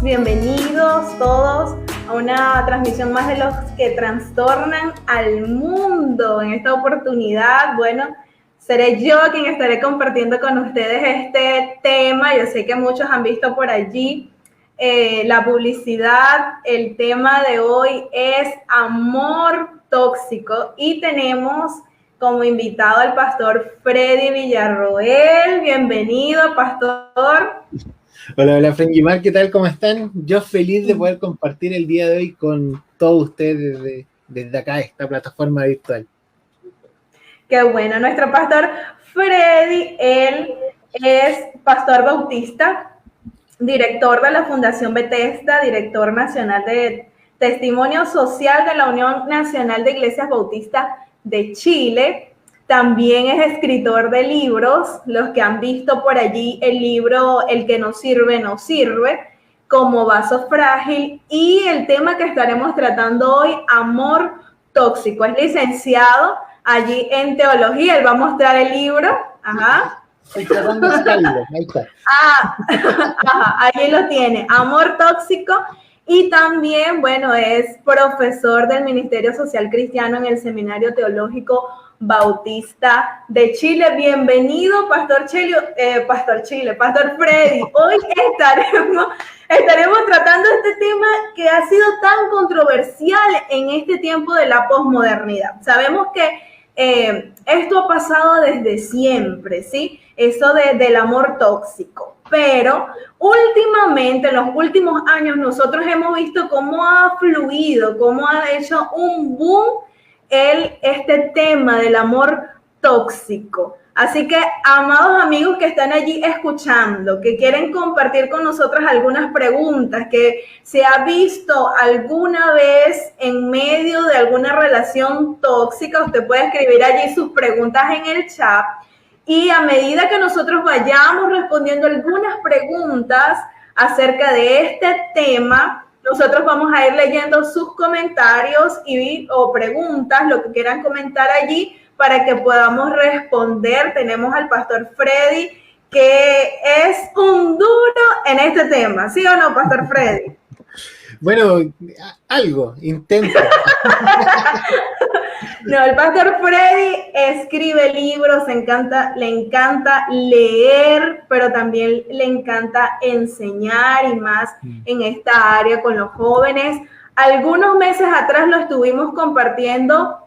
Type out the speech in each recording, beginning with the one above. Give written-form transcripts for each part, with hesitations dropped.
bienvenidos todos a una transmisión más de los que trastornan al mundo. En esta oportunidad, bueno, seré yo quien estaré compartiendo con ustedes este tema. Yo sé que muchos han visto por allí la publicidad. El tema de hoy es amor tóxico y tenemos como invitado al pastor Freddy Villarroel. Bienvenido, pastor. Hola, Frangimar, ¿qué tal? ¿Cómo están? Yo feliz de poder compartir el día de hoy con todos ustedes desde acá, esta plataforma virtual. Qué bueno, nuestro pastor Freddy, él es pastor bautista, director de la Fundación Bethesda, director nacional de Testimonio Social de la Unión Nacional de Iglesias Bautistas de Chile. También es escritor de libros, los que han visto por allí el libro El que no sirve, no sirve, como vaso frágil, y el tema que estaremos tratando hoy, amor tóxico. Es licenciado allí en teología, él va a mostrar el libro. Ajá. Ahí está. Ahí lo tiene, amor tóxico. Y también, bueno, es profesor del Ministerio Social Cristiano en el Seminario Teológico Bautista de Chile. Bienvenido, Pastor Freddy. Hoy estaremos tratando este tema que ha sido tan controversial en este tiempo de la posmodernidad. Sabemos que esto ha pasado desde siempre, ¿sí? Eso del amor tóxico. Pero últimamente, en los últimos años, nosotros hemos visto cómo ha fluido, cómo ha hecho un boom este tema del amor tóxico. Así que, amados amigos que están allí escuchando, que quieren compartir con nosotros algunas preguntas, que se ha visto alguna vez en medio de alguna relación tóxica, usted puede escribir allí sus preguntas en el chat. Y a medida que nosotros vayamos respondiendo algunas preguntas acerca de este tema, nosotros vamos a ir leyendo sus comentarios o preguntas, lo que quieran comentar allí, para que podamos responder. Tenemos al pastor Freddy, que es un duro en este tema, ¿sí o no, pastor Freddy? Bueno, algo, intento. No, el pastor Freddy escribe libros, le encanta leer, pero también le encanta enseñar, y más en esta área con los jóvenes. Algunos meses atrás lo estuvimos compartiendo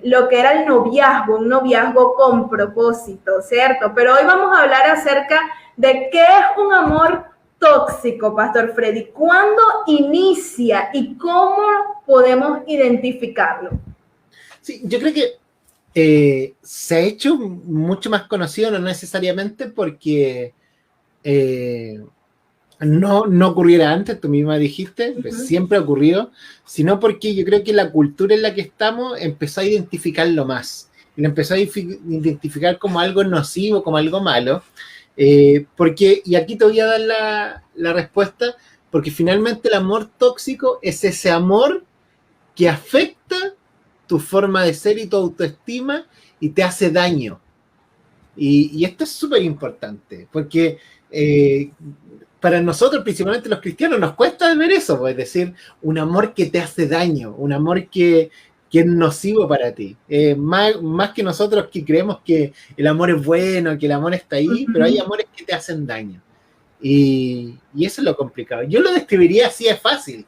lo que era el noviazgo, un noviazgo con propósito, ¿cierto? Pero hoy vamos a hablar acerca de qué es un amor tóxico, pastor Freddy. ¿Cuándo inicia y cómo podemos identificarlo? Sí, yo creo que se ha hecho mucho más conocido, no necesariamente porque no ocurriera antes, tú misma dijiste, pues siempre ha ocurrido, sino porque yo creo que la cultura en la que estamos empezó a identificarlo más, y lo empezó a identificar como algo nocivo, como algo malo, porque, y aquí te voy a dar la respuesta, porque finalmente el amor tóxico es ese amor que afecta tu forma de ser y tu autoestima y te hace daño. Y esto es súper importante, porque para nosotros, principalmente los cristianos, nos cuesta ver eso, pues, es decir, un amor que te hace daño, un amor que es nocivo para ti. Más que nosotros que creemos que el amor es bueno, que el amor está ahí, pero hay amores que te hacen daño. Y eso es lo complicado. Yo lo describiría así, es fácil.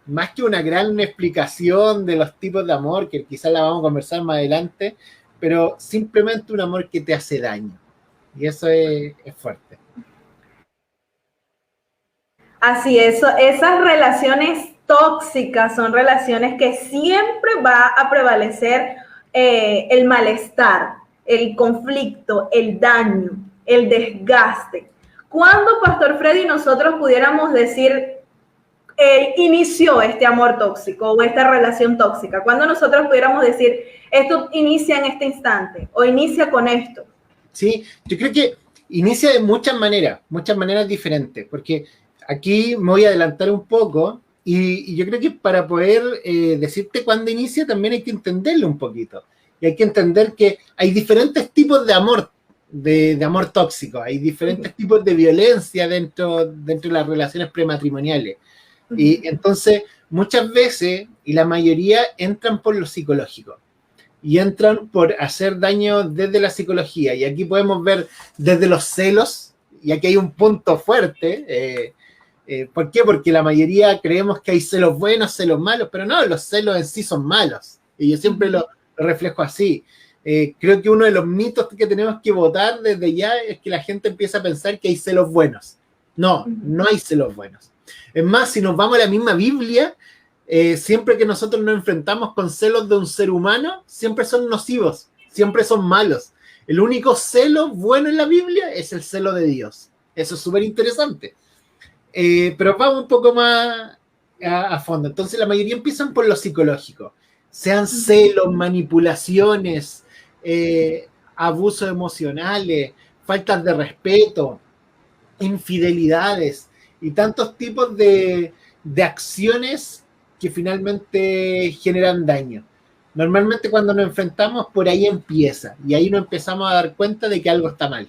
Más que una gran explicación de los tipos de amor, que quizás la vamos a conversar más adelante, pero simplemente un amor que te hace daño. Y eso es fuerte. Así es, esas relaciones tóxicas son relaciones que siempre va a prevalecer el malestar, el conflicto, el daño, el desgaste. ¿Cuándo, pastor Freddy, nosotros pudiéramos decir inició este amor tóxico o esta relación tóxica? ¿Cuándo nosotros pudiéramos decir esto inicia en este instante o inicia con esto? Sí, yo creo que inicia de muchas maneras diferentes, porque aquí me voy a adelantar un poco y yo creo que para poder decirte cuándo inicia también hay que entenderlo un poquito. Y hay que entender que hay diferentes tipos de amor de amor tóxico. Hay diferentes tipos de violencia dentro de las relaciones prematrimoniales. Y entonces, muchas veces, y la mayoría, entran por lo psicológico. Y entran por hacer daño desde la psicología. Y aquí podemos ver desde los celos, y aquí hay un punto fuerte. ¿Por qué? Porque la mayoría creemos que hay celos buenos, celos malos, pero no, los celos en sí son malos. Y yo siempre lo reflejo así. Creo que uno de los mitos que tenemos que botar desde ya es que la gente empieza a pensar que hay celos buenos. No, no hay celos buenos. Es más, si nos vamos a la misma Biblia, siempre que nosotros nos enfrentamos con celos de un ser humano, siempre son nocivos, siempre son malos. El único celo bueno en la Biblia es el celo de Dios. Eso es súper interesante. Pero vamos un poco más a fondo. Entonces la mayoría empiezan por lo psicológico. Sean celos, manipulaciones, abusos emocionales, faltas de respeto, infidelidades y tantos tipos de acciones que finalmente generan daño. Normalmente cuando nos enfrentamos, por ahí empieza, y ahí nos empezamos a dar cuenta de que algo está mal.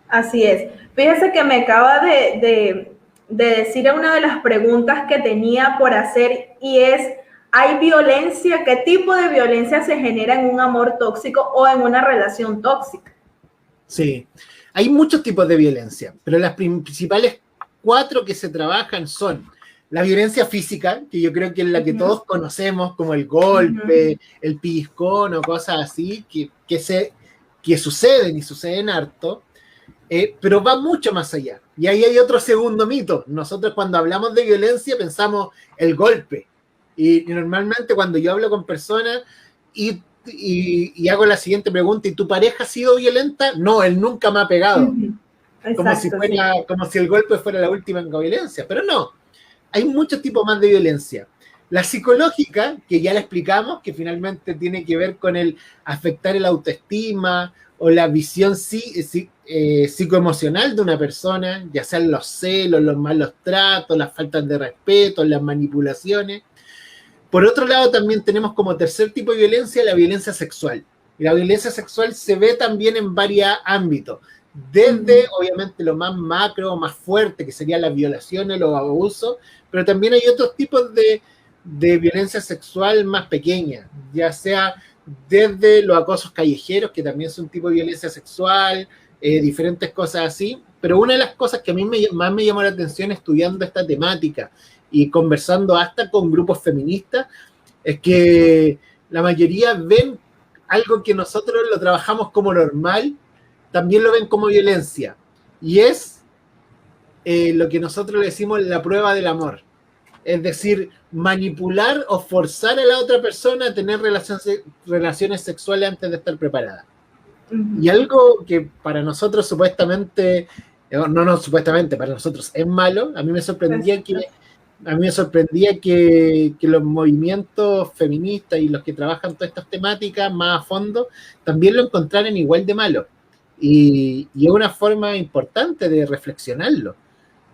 Así es. Fíjese que me acaba de decir una de las preguntas que tenía por hacer, y es, ¿hay violencia? ¿Qué tipo de violencia se genera en un amor tóxico o en una relación tóxica? Sí, hay muchos tipos de violencia, pero las principales 4 que se trabajan son la violencia física, que yo creo que es la que todos conocemos, como el golpe, el pellizcón o cosas así, que suceden y suceden harto, pero va mucho más allá. Y ahí hay otro segundo mito. Nosotros cuando hablamos de violencia pensamos el golpe. Y normalmente cuando yo hablo con personas y hago la siguiente pregunta, ¿y tu pareja ha sido violenta? No, él nunca me ha pegado. Exacto, como si el golpe fuera la última violencia, pero no. Hay muchos tipos más de violencia. La psicológica, que ya la explicamos, que finalmente tiene que ver con el afectar el autoestima o la visión psicoemocional de una persona, ya sean los celos, los malos tratos, las faltas de respeto, las manipulaciones. Por otro lado, también tenemos como tercer tipo de violencia la violencia sexual. Y la violencia sexual se ve también en varios ámbitos. Desde, obviamente, lo más macro, más fuerte, que serían las violaciones, los abusos, pero también hay otros tipos de violencia sexual más pequeña, ya sea desde los acosos callejeros, que también es un tipo de violencia sexual, diferentes cosas así. Pero una de las cosas que a mí más me llamó la atención estudiando esta temática y conversando hasta con grupos feministas, es que la mayoría ven algo que nosotros lo trabajamos como normal, también lo ven como violencia, y es lo que nosotros le decimos la prueba del amor. Es decir, manipular o forzar a la otra persona a tener relaciones sexuales antes de estar preparada. Y algo que para nosotros supuestamente, supuestamente, para nosotros es malo, a mí me sorprendía que los movimientos feministas y los que trabajan todas estas temáticas más a fondo también lo encontraran igual de malo. Y es una forma importante de reflexionarlo.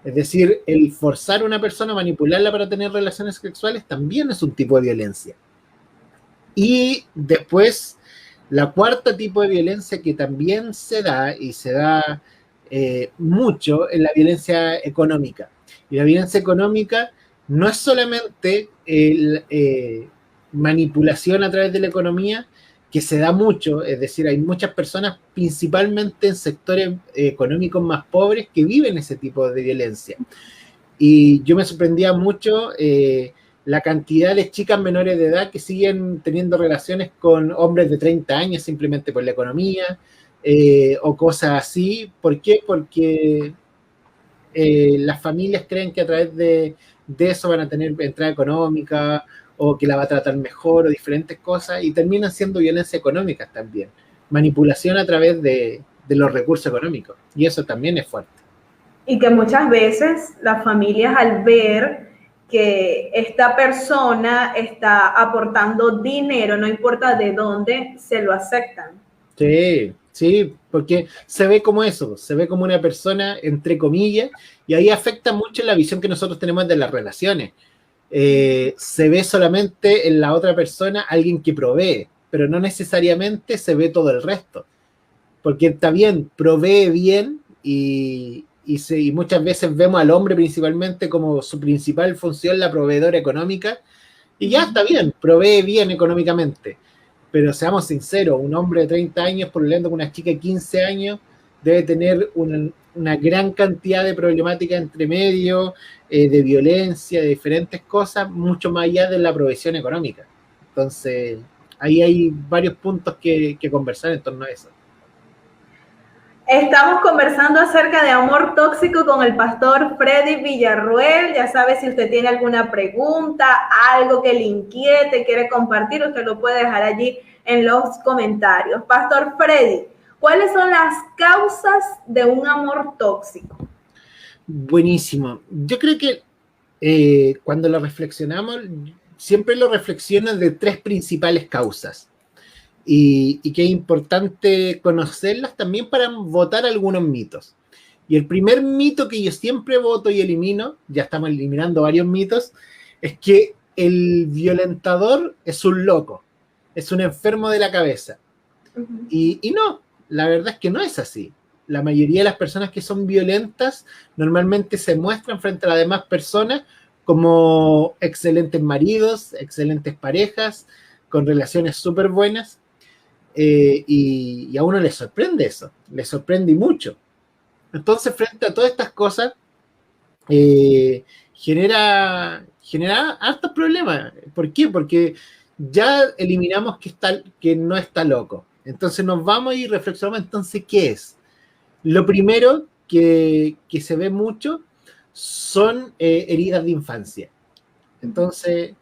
Es decir, el forzar a una persona a manipularla para tener relaciones sexuales también es un tipo de violencia. Y después, la cuarta tipo de violencia que también se da, y se da mucho, es la violencia económica. Y la violencia económica no es solamente manipulación a través de la economía, que se da mucho, es decir, hay muchas personas, principalmente en sectores económicos más pobres, que viven ese tipo de violencia. Y yo me sorprendía mucho la cantidad de chicas menores de edad que siguen teniendo relaciones con hombres de 30 años simplemente por la economía, o cosas así. ¿Por qué? Porque las familias creen que a través de eso van a tener entrada económica, o que la va a tratar mejor, o diferentes cosas, y terminan siendo violencia económica también. Manipulación a través de los recursos económicos, y eso también es fuerte. Y que muchas veces las familias, al ver que esta persona está aportando dinero, no importa de dónde, se lo aceptan. Sí, porque se ve como eso, se ve como una persona, entre comillas, y ahí afecta mucho la visión que nosotros tenemos de las relaciones. Se ve solamente en la otra persona alguien que provee, pero no necesariamente se ve todo el resto. porque está bien, provee bien y muchas veces vemos al hombre principalmente como su principal función, la proveedora económica, y ya está bien, provee bien económicamente. Pero seamos sinceros, un hombre de 30 años pololeando con una chica de 15 años debe tener una gran cantidad de problemáticas entre medio, de violencia, de diferentes cosas, mucho más allá de la provisión económica. Entonces, ahí hay varios puntos que conversar en torno a eso. Estamos conversando acerca de amor tóxico con el pastor Freddy Villarruel. Ya sabe, si usted tiene alguna pregunta, algo que le inquiete, quiere compartir, usted lo puede dejar allí en los comentarios. Pastor Freddy, ¿cuáles son las causas de un amor tóxico? Buenísimo. Yo creo que cuando lo reflexionamos, siempre lo reflexionan de 3 principales causas. Y que es importante conocerlas también para votar algunos mitos. Y el primer mito que yo siempre voto y elimino, ya estamos eliminando varios mitos, es que el violentador es un loco, es un enfermo de la cabeza. Y no, la verdad es que no es así. La mayoría de las personas que son violentas normalmente se muestran frente a las demás personas como excelentes maridos, excelentes parejas, con relaciones súper buenas. Y a uno le sorprende eso, le sorprende mucho. Entonces, frente a todas estas cosas, genera hartos problemas. ¿Por qué? Porque ya eliminamos que no está loco. Entonces nos vamos y reflexionamos entonces qué es. Lo primero que se ve mucho son heridas de infancia. Entonces,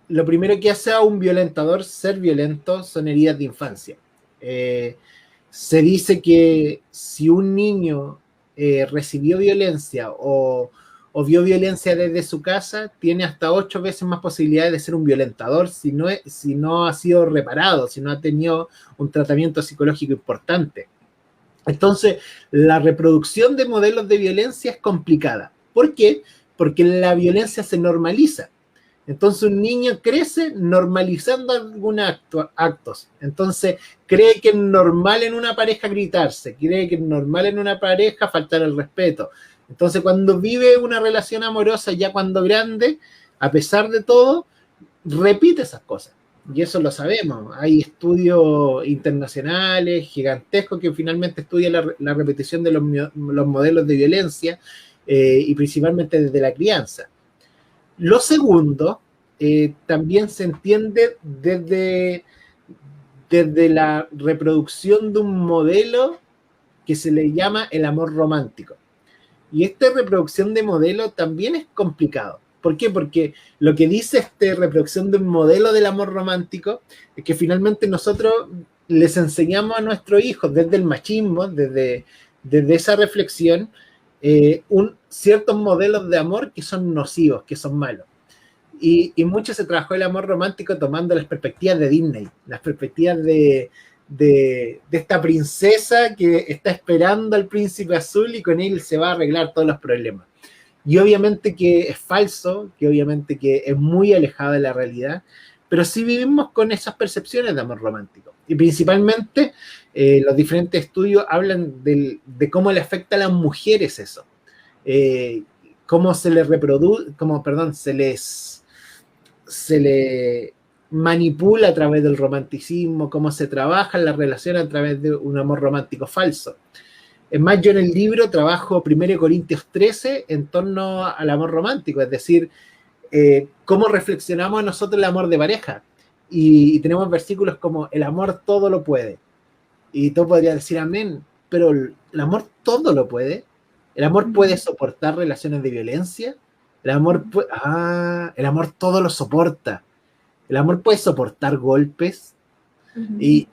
lo primero que hace a un violentador ser violento son heridas de infancia. Se dice que si un niño recibió violencia o vio violencia desde su casa, tiene hasta 8 veces más posibilidades de ser un violentador si no ha sido reparado, si no ha tenido un tratamiento psicológico importante. Entonces, la reproducción de modelos de violencia es complicada. ¿Por qué? Porque la violencia se normaliza. Entonces un niño crece normalizando algunos actos. Entonces cree que es normal en una pareja gritarse, cree que es normal en una pareja faltar el respeto. Entonces cuando vive una relación amorosa ya cuando grande, a pesar de todo, repite esas cosas. Y eso lo sabemos. Hay estudios internacionales gigantescos que finalmente estudian la repetición de los modelos de violencia y principalmente desde la crianza. Lo segundo, también se entiende desde la reproducción de un modelo que se le llama el amor romántico. Y esta reproducción de modelo también es complicado. ¿Por qué? Porque lo que dice esta reproducción de un modelo del amor romántico es que finalmente nosotros les enseñamos a nuestros hijos desde el machismo, desde esa reflexión, ciertos modelos de amor que son nocivos, que son malos. Y mucho se trabajó el amor romántico tomando las perspectivas de Disney, las perspectivas de esta princesa que está esperando al príncipe azul y con él se va a arreglar todos los problemas. Y obviamente que es falso, que obviamente que es muy alejado de la realidad, pero sí vivimos con esas percepciones de amor romántico. Y principalmente los diferentes estudios hablan de cómo le afecta a las mujeres eso. Cómo se les reproduce, se le manipula a través del romanticismo, cómo se trabaja en la relación a través de un amor romántico falso. Es más, yo en el libro trabajo 1 Corintios 13 en torno al amor romántico, es decir, cómo reflexionamos nosotros el amor de pareja. Y tenemos versículos como el amor todo lo puede. Y tú podrías decir amén, pero el amor todo lo puede. El amor puede soportar relaciones de violencia. El amor todo lo soporta. El amor puede soportar golpes. Y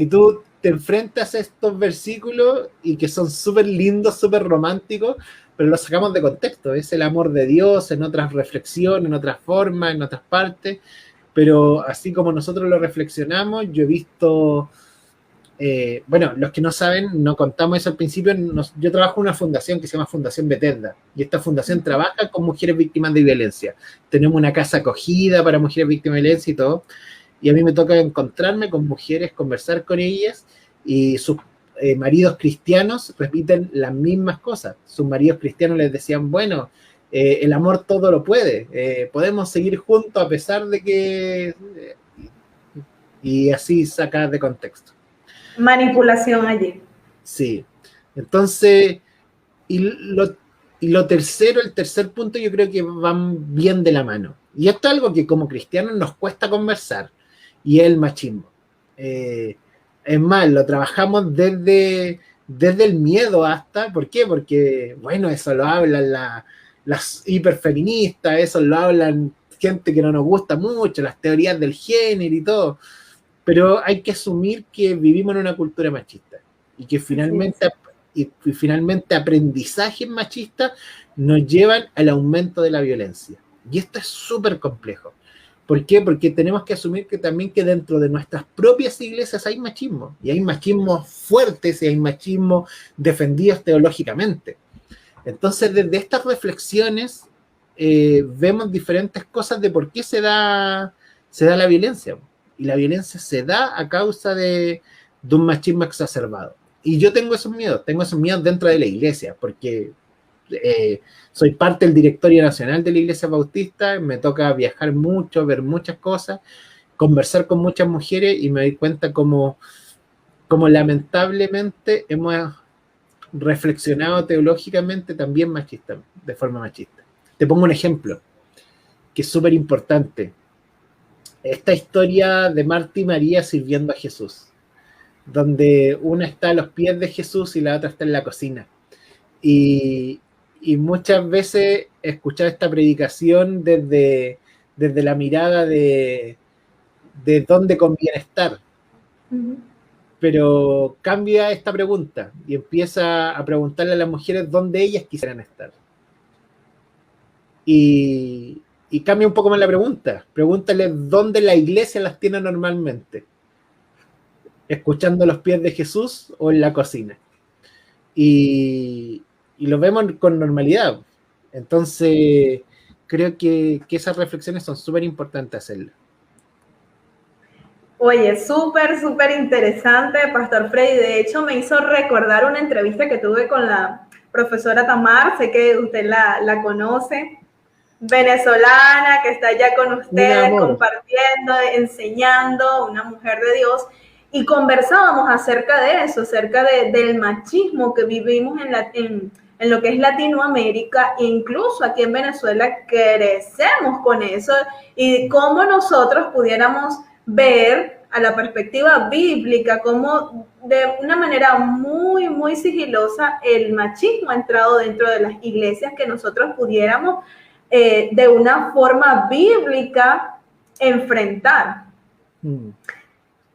tú te enfrentas a estos versículos y que son súper lindos, súper románticos, pero los sacamos de contexto. Es el amor de Dios en otras reflexiones, en otras formas, en otras partes. Pero así como nosotros lo reflexionamos, yo he visto... los que no saben, no contamos eso al principio, yo trabajo en una fundación que se llama Fundación Bethesda, y esta fundación trabaja con mujeres víctimas de violencia. Tenemos una casa acogida para mujeres víctimas de violencia y todo, y a mí me toca encontrarme con mujeres, conversar con ellas, y sus maridos cristianos repiten las mismas cosas. Sus maridos cristianos les decían, bueno, el amor todo lo puede, podemos seguir juntos a pesar de que... y así sacar de contexto. Manipulación allí. Sí. Entonces, y lo tercero, el tercer punto, yo creo que van bien de la mano. Y esto es algo que como cristianos nos cuesta conversar, y es el machismo. Es más, lo trabajamos desde el miedo hasta, ¿por qué? Porque, bueno, eso lo hablan las hiperfeministas, eso lo hablan gente que no nos gusta mucho, las teorías del género y todo, pero hay que asumir que vivimos en una cultura machista y que finalmente aprendizajes machistas nos llevan al aumento de la violencia. Y esto es súper complejo. ¿Por qué? Porque tenemos que asumir que también que dentro de nuestras propias iglesias hay machismo, y hay machismos fuertes y hay machismos defendidos teológicamente. Entonces, desde estas reflexiones vemos diferentes cosas de por qué se da la violencia. Y la violencia se da a causa de un machismo exacerbado. Y yo tengo esos miedos dentro de la iglesia, porque soy parte del directorio nacional de la Iglesia Bautista, me toca viajar mucho, ver muchas cosas, conversar con muchas mujeres, y me doy cuenta como lamentablemente hemos reflexionado teológicamente también machista, de forma machista. Te pongo un ejemplo que es súper importante. Esta historia de Marta y María sirviendo a Jesús, donde una está a los pies de Jesús y la otra está en la cocina. Y muchas veces he escuchado esta predicación desde la mirada de dónde conviene estar. Uh-huh. Pero cambia esta pregunta y empieza a preguntarle a las mujeres dónde ellas quisieran estar. Y cambia un poco más la pregunta. Pregúntale dónde la iglesia las tiene normalmente. ¿Escuchando los pies de Jesús o en la cocina? Y lo vemos con normalidad. Entonces, creo que esas reflexiones son súper importantes hacerlas. Oye, súper interesante, Pastor Freddy. De hecho, me hizo recordar una entrevista que tuve con la profesora Tamar. Sé que usted la conoce. Venezolana, que está allá con ustedes, compartiendo, enseñando, una mujer de Dios. Y conversábamos acerca de eso, acerca del machismo que vivimos en lo que es Latinoamérica, e incluso aquí en Venezuela crecemos con eso, y cómo nosotros pudiéramos ver a la perspectiva bíblica, cómo de una manera muy sigilosa el machismo ha entrado dentro de las iglesias, que nosotros pudiéramos de una forma bíblica enfrentar.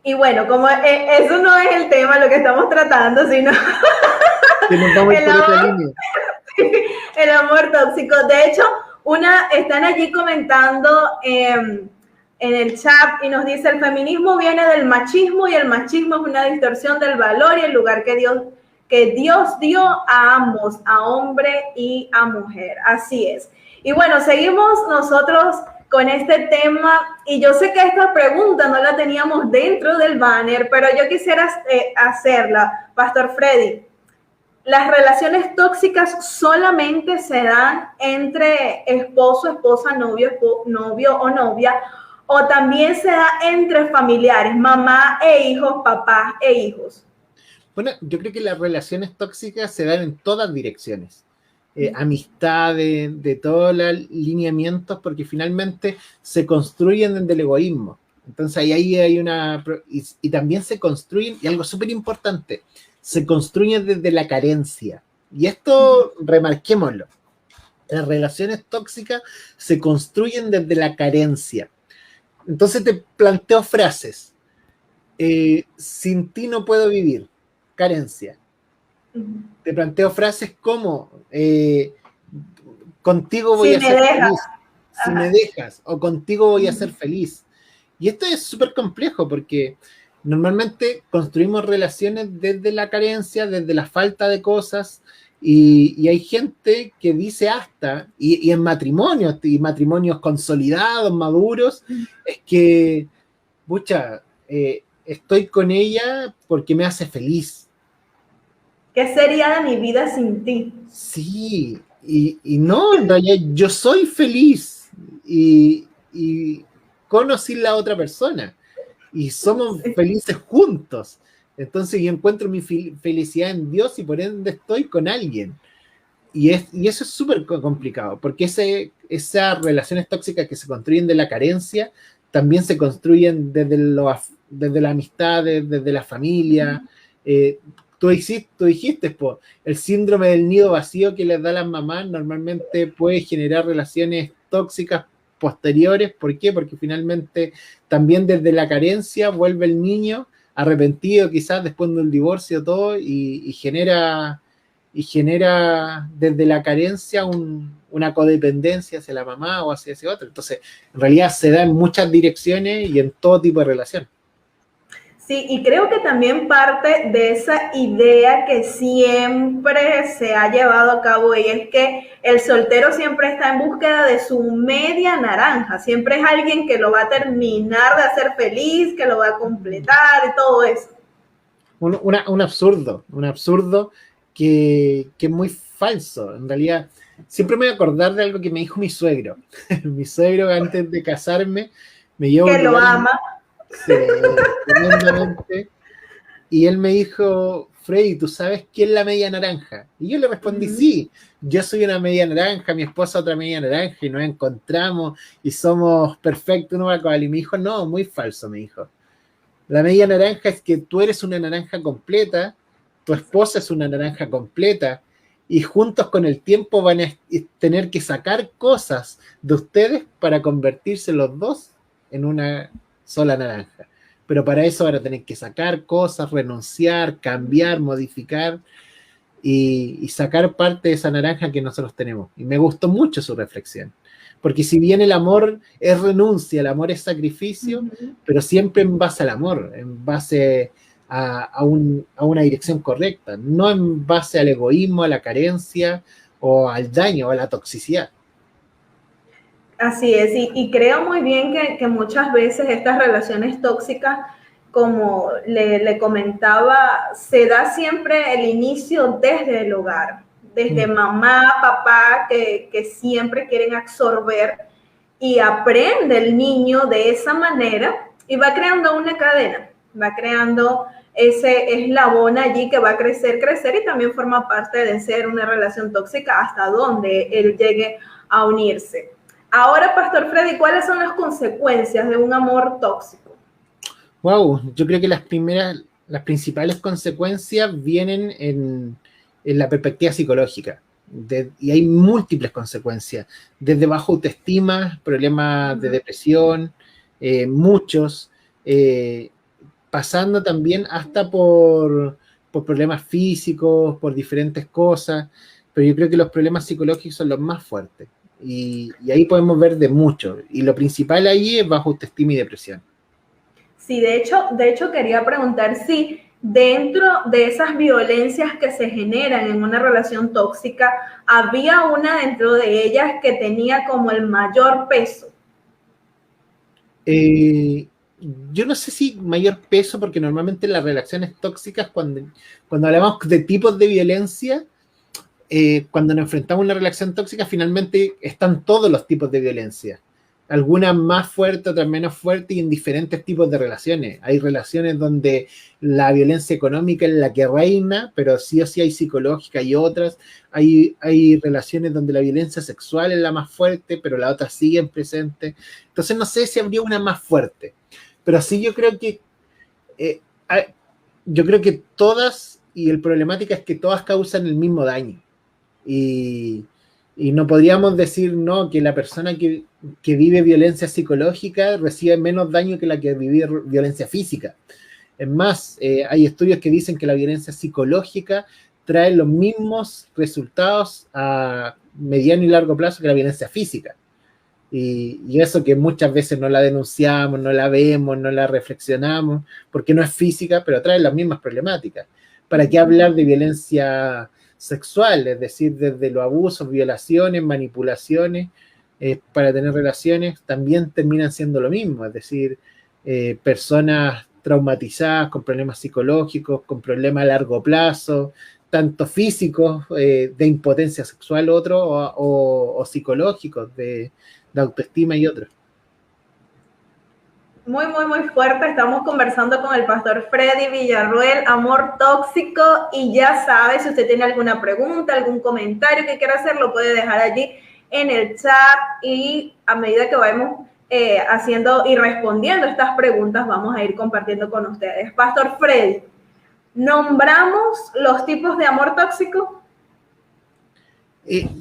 Y bueno, como eso no es el tema lo que estamos tratando, sino el amor tóxico. De hecho, están allí comentando en el chat y nos dice: el feminismo viene del machismo, y el machismo es una distorsión del valor y el lugar que Dios dio a ambos, a hombre y a mujer. Así es. Y bueno, seguimos nosotros con este tema, y yo sé que esta pregunta no la teníamos dentro del banner, pero yo quisiera hacerla, Pastor Freddy. ¿Las relaciones tóxicas solamente se dan entre esposo, esposa, novio o novia, o también se da entre familiares, mamá e hijos, papás e hijos? Bueno, yo creo que las relaciones tóxicas se dan en todas direcciones. Amistades, de todos los lineamientos, porque finalmente se construyen desde el egoísmo. Entonces ahí hay una... Y también se construyen, y algo súper importante, se construyen desde la carencia. Y esto, remarquémoslo, las relaciones tóxicas se construyen desde la carencia. Entonces te planteo frases. Sin ti no puedo vivir. Carencia. Te planteo frases como contigo voy a ser feliz, si me dejas, o contigo voy a ser feliz. Y esto es súper complejo, porque normalmente construimos relaciones desde la carencia, desde la falta de cosas, y hay gente que dice hasta, y en matrimonios, y matrimonios consolidados, maduros, es que, pucha, estoy con ella porque me hace feliz. ¿Qué sería de mi vida sin ti? Sí, y no, en realidad yo soy feliz y conocí la otra persona y somos Sí. felices juntos. Entonces yo encuentro mi felicidad en Dios y por ende estoy con alguien. Y eso es súper complicado, porque esas relaciones tóxicas que se construyen de la carencia también se construyen desde la amistad, desde la familia. Eh, tú dijiste, po, el síndrome del nido vacío que les da a las mamás normalmente puede generar relaciones tóxicas posteriores. ¿Por qué? Porque finalmente también desde la carencia vuelve el niño arrepentido quizás después de un divorcio todo y genera desde la carencia una codependencia hacia la mamá o hacia ese otro. Entonces, en realidad se da en muchas direcciones y en todo tipo de relación. Sí, y creo que también parte de esa idea que siempre se ha llevado a cabo y es que el soltero siempre está en búsqueda de su media naranja, siempre es alguien que lo va a terminar de hacer feliz, que lo va a completar y todo eso. Un absurdo que es muy falso. En realidad, siempre me voy a acordar de algo que me dijo mi suegro. Mi suegro antes de casarme me llevó a Que un lo lugar ama. tremendamente. Y él me dijo, Freddy, ¿tú sabes qué es la media naranja? Y yo le respondí, sí, yo soy una media naranja, mi esposa otra media naranja, y nos encontramos y somos perfectos uno para cual. Y me dijo, no, muy falso, me dijo. La media naranja es que tú eres una naranja completa, tu esposa es una naranja completa, y juntos con el tiempo van a tener que sacar cosas de ustedes para convertirse los dos en una sola naranja. Pero para eso van a tener que sacar cosas, renunciar, cambiar, modificar y sacar parte de esa naranja que nosotros tenemos. Y me gustó mucho su reflexión. Porque si bien el amor es renuncia, el amor es sacrificio, pero siempre en base al amor, en base a una dirección correcta, no en base al egoísmo, a la carencia o al daño o a la toxicidad. Así es, y creo muy bien que muchas veces estas relaciones tóxicas, como le comentaba, se da siempre el inicio desde el hogar, desde Mm. mamá, papá, que siempre quieren absorber y aprende el niño de esa manera y va creando una cadena, va creando ese eslabón allí que va a crecer, crecer y también forma parte de ser una relación tóxica hasta donde él llegue a unirse. Ahora, Pastor Freddy, ¿cuáles son las consecuencias de un amor tóxico? Wow, yo creo que las principales consecuencias vienen en la perspectiva psicológica. Y hay múltiples consecuencias, desde baja autoestima, problemas de depresión, muchos, eh, pasando también hasta por problemas físicos, por diferentes cosas, pero yo creo que los problemas psicológicos son los más fuertes. Y ahí podemos ver de mucho. Y lo principal ahí es baja autoestima y depresión. Sí, de hecho quería preguntar si dentro de esas violencias que se generan en una relación tóxica, había una dentro de ellas que tenía como el mayor peso. Eh, yo no sé si mayor peso, porque normalmente las relaciones tóxicas, cuando hablamos de tipos de violencia, cuando nos enfrentamos a una relación tóxica, finalmente están todos los tipos de violencia. Algunas más fuertes, otras menos fuertes y en diferentes tipos de relaciones. Hay relaciones donde la violencia económica es la que reina, pero sí o sí hay psicológica y otras. Hay relaciones donde la violencia sexual es la más fuerte, pero las otras siguen presentes. Entonces no sé si habría una más fuerte, pero sí eh, yo creo que todas, y el problemática es que todas causan el mismo daño. Y, y no podríamos decir no, que la persona que vive violencia psicológica recibe menos daño que la que vive violencia física. Es más, hay estudios que dicen que la violencia psicológica trae los mismos resultados a mediano y largo plazo que la violencia física. Y eso que muchas veces no la denunciamos, no la vemos, no la reflexionamos, porque no es física, pero trae las mismas problemáticas. ¿Para qué hablar de violencia sexual? Es decir, desde los abusos, violaciones, manipulaciones, para tener relaciones, también terminan siendo lo mismo. Es decir, personas traumatizadas, con problemas psicológicos, con problemas a largo plazo, tanto físicos, de impotencia sexual, otros, o psicológicos, de autoestima y otros. Muy, muy, muy fuerte. Estamos conversando con el pastor Freddy Villarruel, amor tóxico, y ya sabe, si usted tiene alguna pregunta, algún comentario que quiera hacer, lo puede dejar allí en el chat, y a medida que vamos haciendo y respondiendo estas preguntas, vamos a ir compartiendo con ustedes. Pastor Freddy, ¿nombramos los tipos de amor tóxico?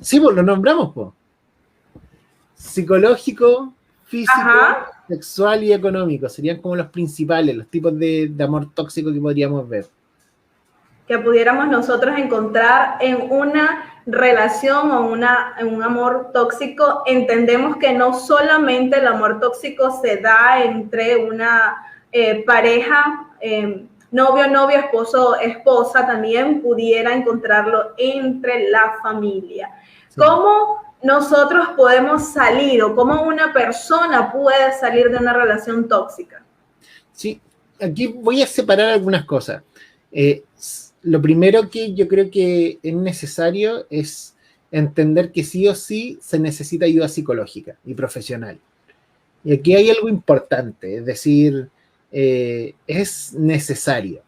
Sí, pues lo nombramos, pues. Psicológico, físico, ajá, sexual y económico. Serían como los principales, los tipos de amor tóxico que podríamos ver. Que pudiéramos nosotros encontrar en una relación o en un amor tóxico. Entendemos que no solamente el amor tóxico se da entre una pareja, novio, novia, esposo, esposa, también pudiera encontrarlo entre la familia. Sí. ¿Cómo nosotros podemos salir o cómo una persona puede salir de una relación tóxica? Sí, aquí voy a separar algunas cosas. Lo primero que yo creo que es necesario es entender que sí o sí se necesita ayuda psicológica y profesional. Y aquí hay algo importante, es decir, es necesario.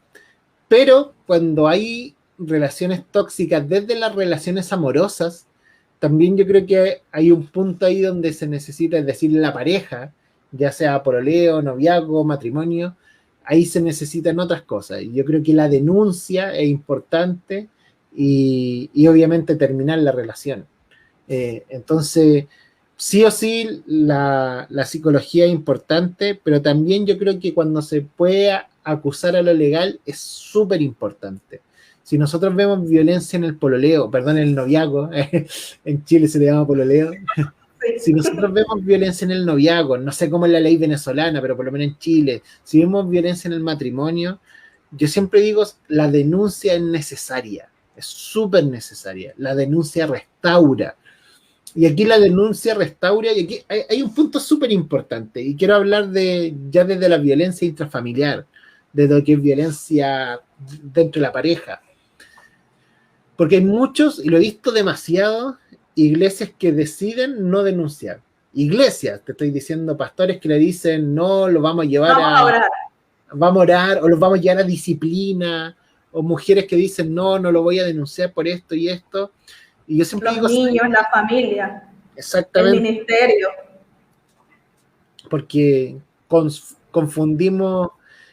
Pero cuando hay relaciones tóxicas desde las relaciones amorosas, también yo creo que hay un punto ahí donde se necesita, es decir, la pareja, ya sea pololeo, noviazgo, matrimonio, ahí se necesitan otras cosas. Y yo creo que la denuncia es importante y obviamente terminar la relación. Entonces, sí o sí, la psicología es importante, pero también yo creo que cuando se puede acusar a lo legal es súper importante. Si nosotros vemos violencia en el pololeo, perdón, en el noviazgo, en Chile se le llama pololeo. Si nosotros vemos violencia en el noviazgo, no sé cómo es la ley venezolana, pero por lo menos en Chile, si vemos violencia en el matrimonio, yo siempre digo, la denuncia es necesaria, es súper necesaria. La denuncia restaura. Y aquí la denuncia restaura, y aquí hay un punto súper importante, y quiero hablar ya desde la violencia intrafamiliar, de lo que es violencia dentro de la pareja. Porque hay muchos, y lo he visto demasiado, iglesias que deciden no denunciar. Iglesias, te estoy diciendo, pastores que le dicen, no, lo vamos a llevar vamos a orar, o los vamos a llevar a disciplina, o mujeres que dicen, no, no lo voy a denunciar por esto y esto. Y yo siempre digo, niños, la familia, exactamente, el ministerio. Porque confundimos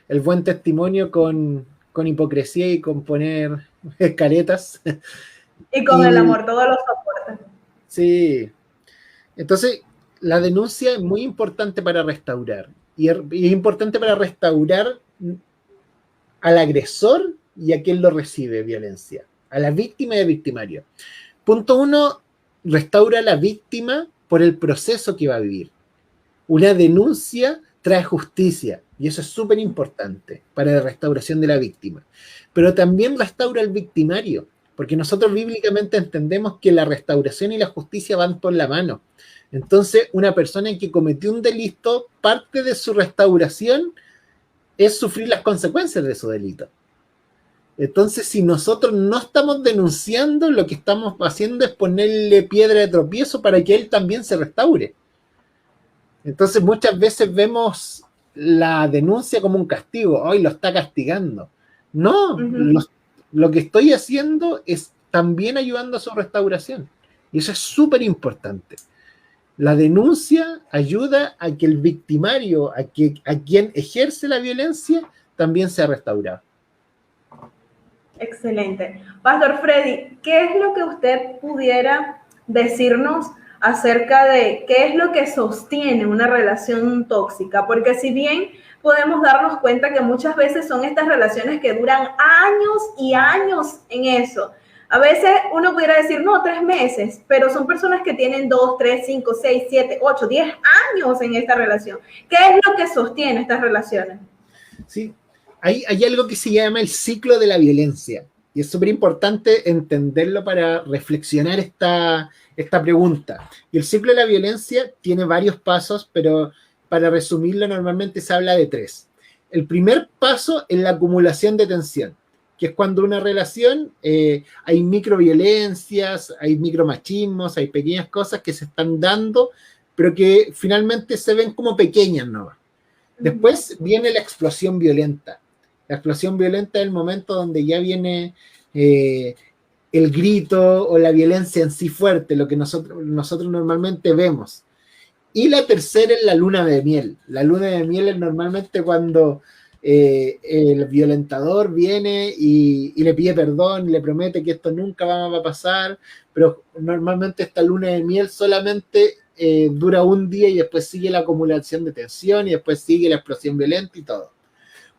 el buen testimonio con hipocresía y con poner caretas. Y con el amor, todos los soportes. Sí. Entonces, la denuncia es muy importante para restaurar. Y es importante para restaurar al agresor y a quien lo recibe violencia, a la víctima y al victimario. Punto 1, restaura a la víctima por el proceso que va a vivir. Una denuncia trae justicia, y eso es súper importante para la restauración de la víctima. Pero también restaura al victimario, porque nosotros bíblicamente entendemos que la restauración y la justicia van por la mano. Entonces, una persona que cometió un delito, parte de su restauración es sufrir las consecuencias de su delito. Entonces, si nosotros no estamos denunciando, lo que estamos haciendo es ponerle piedra de tropiezo para que él también se restaure. Entonces, muchas veces vemos la denuncia como un castigo. Hoy lo está castigando. No, lo que estoy haciendo es también ayudando a su restauración. Y eso es súper importante. La denuncia ayuda a que el victimario, a quien ejerce la violencia, también sea restaurado. Excelente. Pastor Freddy, ¿qué es lo que usted pudiera decirnos acerca de qué es lo que sostiene una relación tóxica? Porque si bien podemos darnos cuenta que muchas veces son estas relaciones que duran años y años en eso. A veces uno pudiera decir, no, 3 meses, pero son personas que tienen 2, 3, 5, 6, 7, 8, 10 años en esta relación. ¿Qué es lo que sostiene estas relaciones? Sí, hay algo que se llama el ciclo de la violencia, y es súper importante entenderlo para reflexionar esta pregunta. Y el ciclo de la violencia tiene varios pasos, pero para resumirlo normalmente se habla de 3. El primer paso es la acumulación de tensión. que es cuando una relación hay microviolencias, hay micromachismos, hay pequeñas cosas que se están dando, pero que finalmente se ven como pequeñas, ¿no? Después viene la explosión violenta. La explosión violenta es el momento donde ya viene el grito o la violencia en sí fuerte, lo que nosotros normalmente vemos. Y la tercera es la luna de miel. La luna de miel es normalmente cuando el violentador viene y le pide perdón, le promete que esto nunca va a pasar, pero normalmente esta luna de miel solamente dura un día y después sigue la acumulación de tensión y después sigue la explosión violenta y todo.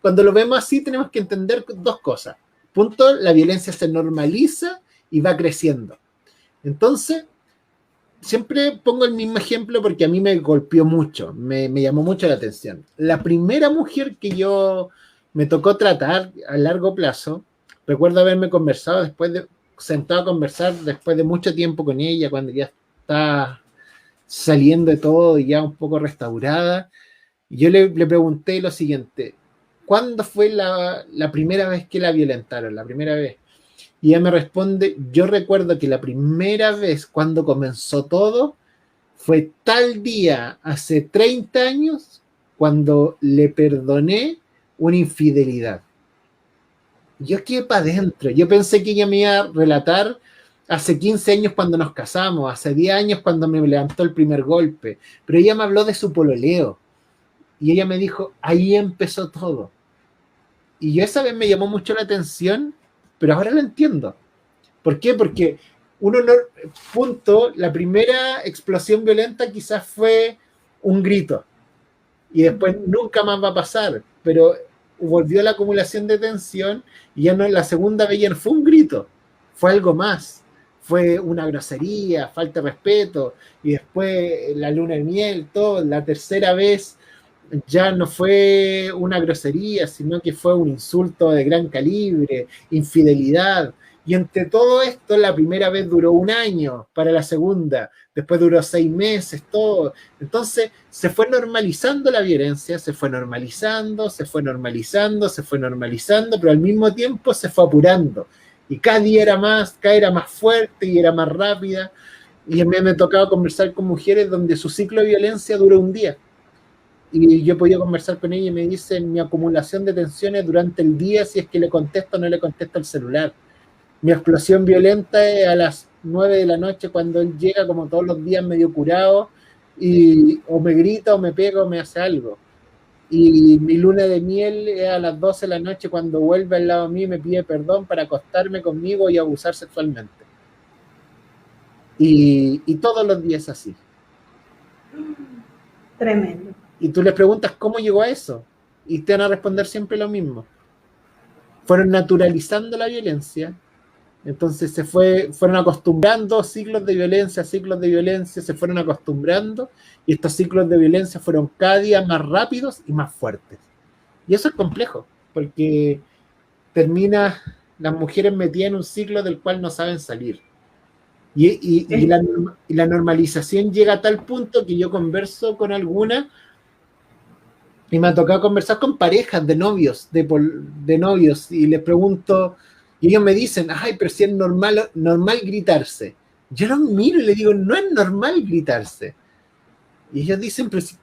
Cuando lo vemos así tenemos que entender dos cosas. Punto, la violencia se normaliza y va creciendo. Entonces, siempre pongo el mismo ejemplo porque a mí me golpeó mucho, me llamó mucho la atención. La primera mujer que yo me tocó tratar a largo plazo, recuerdo haberme sentado a conversar después de mucho tiempo con ella, cuando ya está saliendo de todo y ya un poco restaurada. Y yo le pregunté lo siguiente: ¿cuándo fue la primera vez que la violentaron? La primera vez. Y ella me responde: yo recuerdo que la primera vez cuando comenzó todo fue tal día, hace 30 años, cuando le perdoné una infidelidad. Yo quedé para adentro. Yo pensé que ella me iba a relatar hace 15 años cuando nos casamos, hace 10 años cuando me levantó el primer golpe, pero ella me habló de su pololeo. Y ella me dijo: ahí empezó todo. Y yo esa vez me llamó mucho la atención, pero ahora lo entiendo. ¿Por qué? Porque la primera explosión violenta quizás fue un grito y después nunca más va a pasar, pero volvió la acumulación de tensión y ya no, la segunda vez ya no fue un grito, fue algo más, fue una grosería, falta de respeto, y después la luna de miel, todo. La tercera vez ya no fue una grosería, sino que fue un insulto de gran calibre, infidelidad. Y entre todo esto, la primera vez duró 1 año, para la segunda, después duró 6 meses, todo. Entonces se fue normalizando la violencia, se fue normalizando, pero al mismo tiempo se fue apurando. Y cada día era más fuerte y era más rápida. Y a mí me tocaba conversar con mujeres donde su ciclo de violencia duró 1 día. Y yo he podido conversar con ella y me dicen: mi acumulación de tensiones durante el día, si es que le contesto o no le contesto el celular. Mi explosión violenta es a las 9 de la noche cuando él llega, como todos los días, medio curado, y o me grita o me pega o me hace algo. Y mi luna de miel es a las 12 de la noche cuando vuelve al lado mío y me pide perdón para acostarme conmigo y abusar sexualmente. Y todos los días así. Tremendo. Y tú les preguntas cómo llegó a eso, y te van a responder siempre lo mismo. Fueron naturalizando la violencia, entonces fueron acostumbrando ciclos de violencia, se fueron acostumbrando, y estos ciclos de violencia fueron cada día más rápidos y más fuertes. Y eso es complejo, porque termina las mujeres metidas en un ciclo del cual no saben salir. Y la normalización llega a tal punto que yo converso con algunas, y me ha tocado conversar con parejas de novios, de novios, y les pregunto, y ellos me dicen: ay, pero si es normal gritarse. Yo los miro y les digo: no es normal gritarse. Y ellos dicen: pero si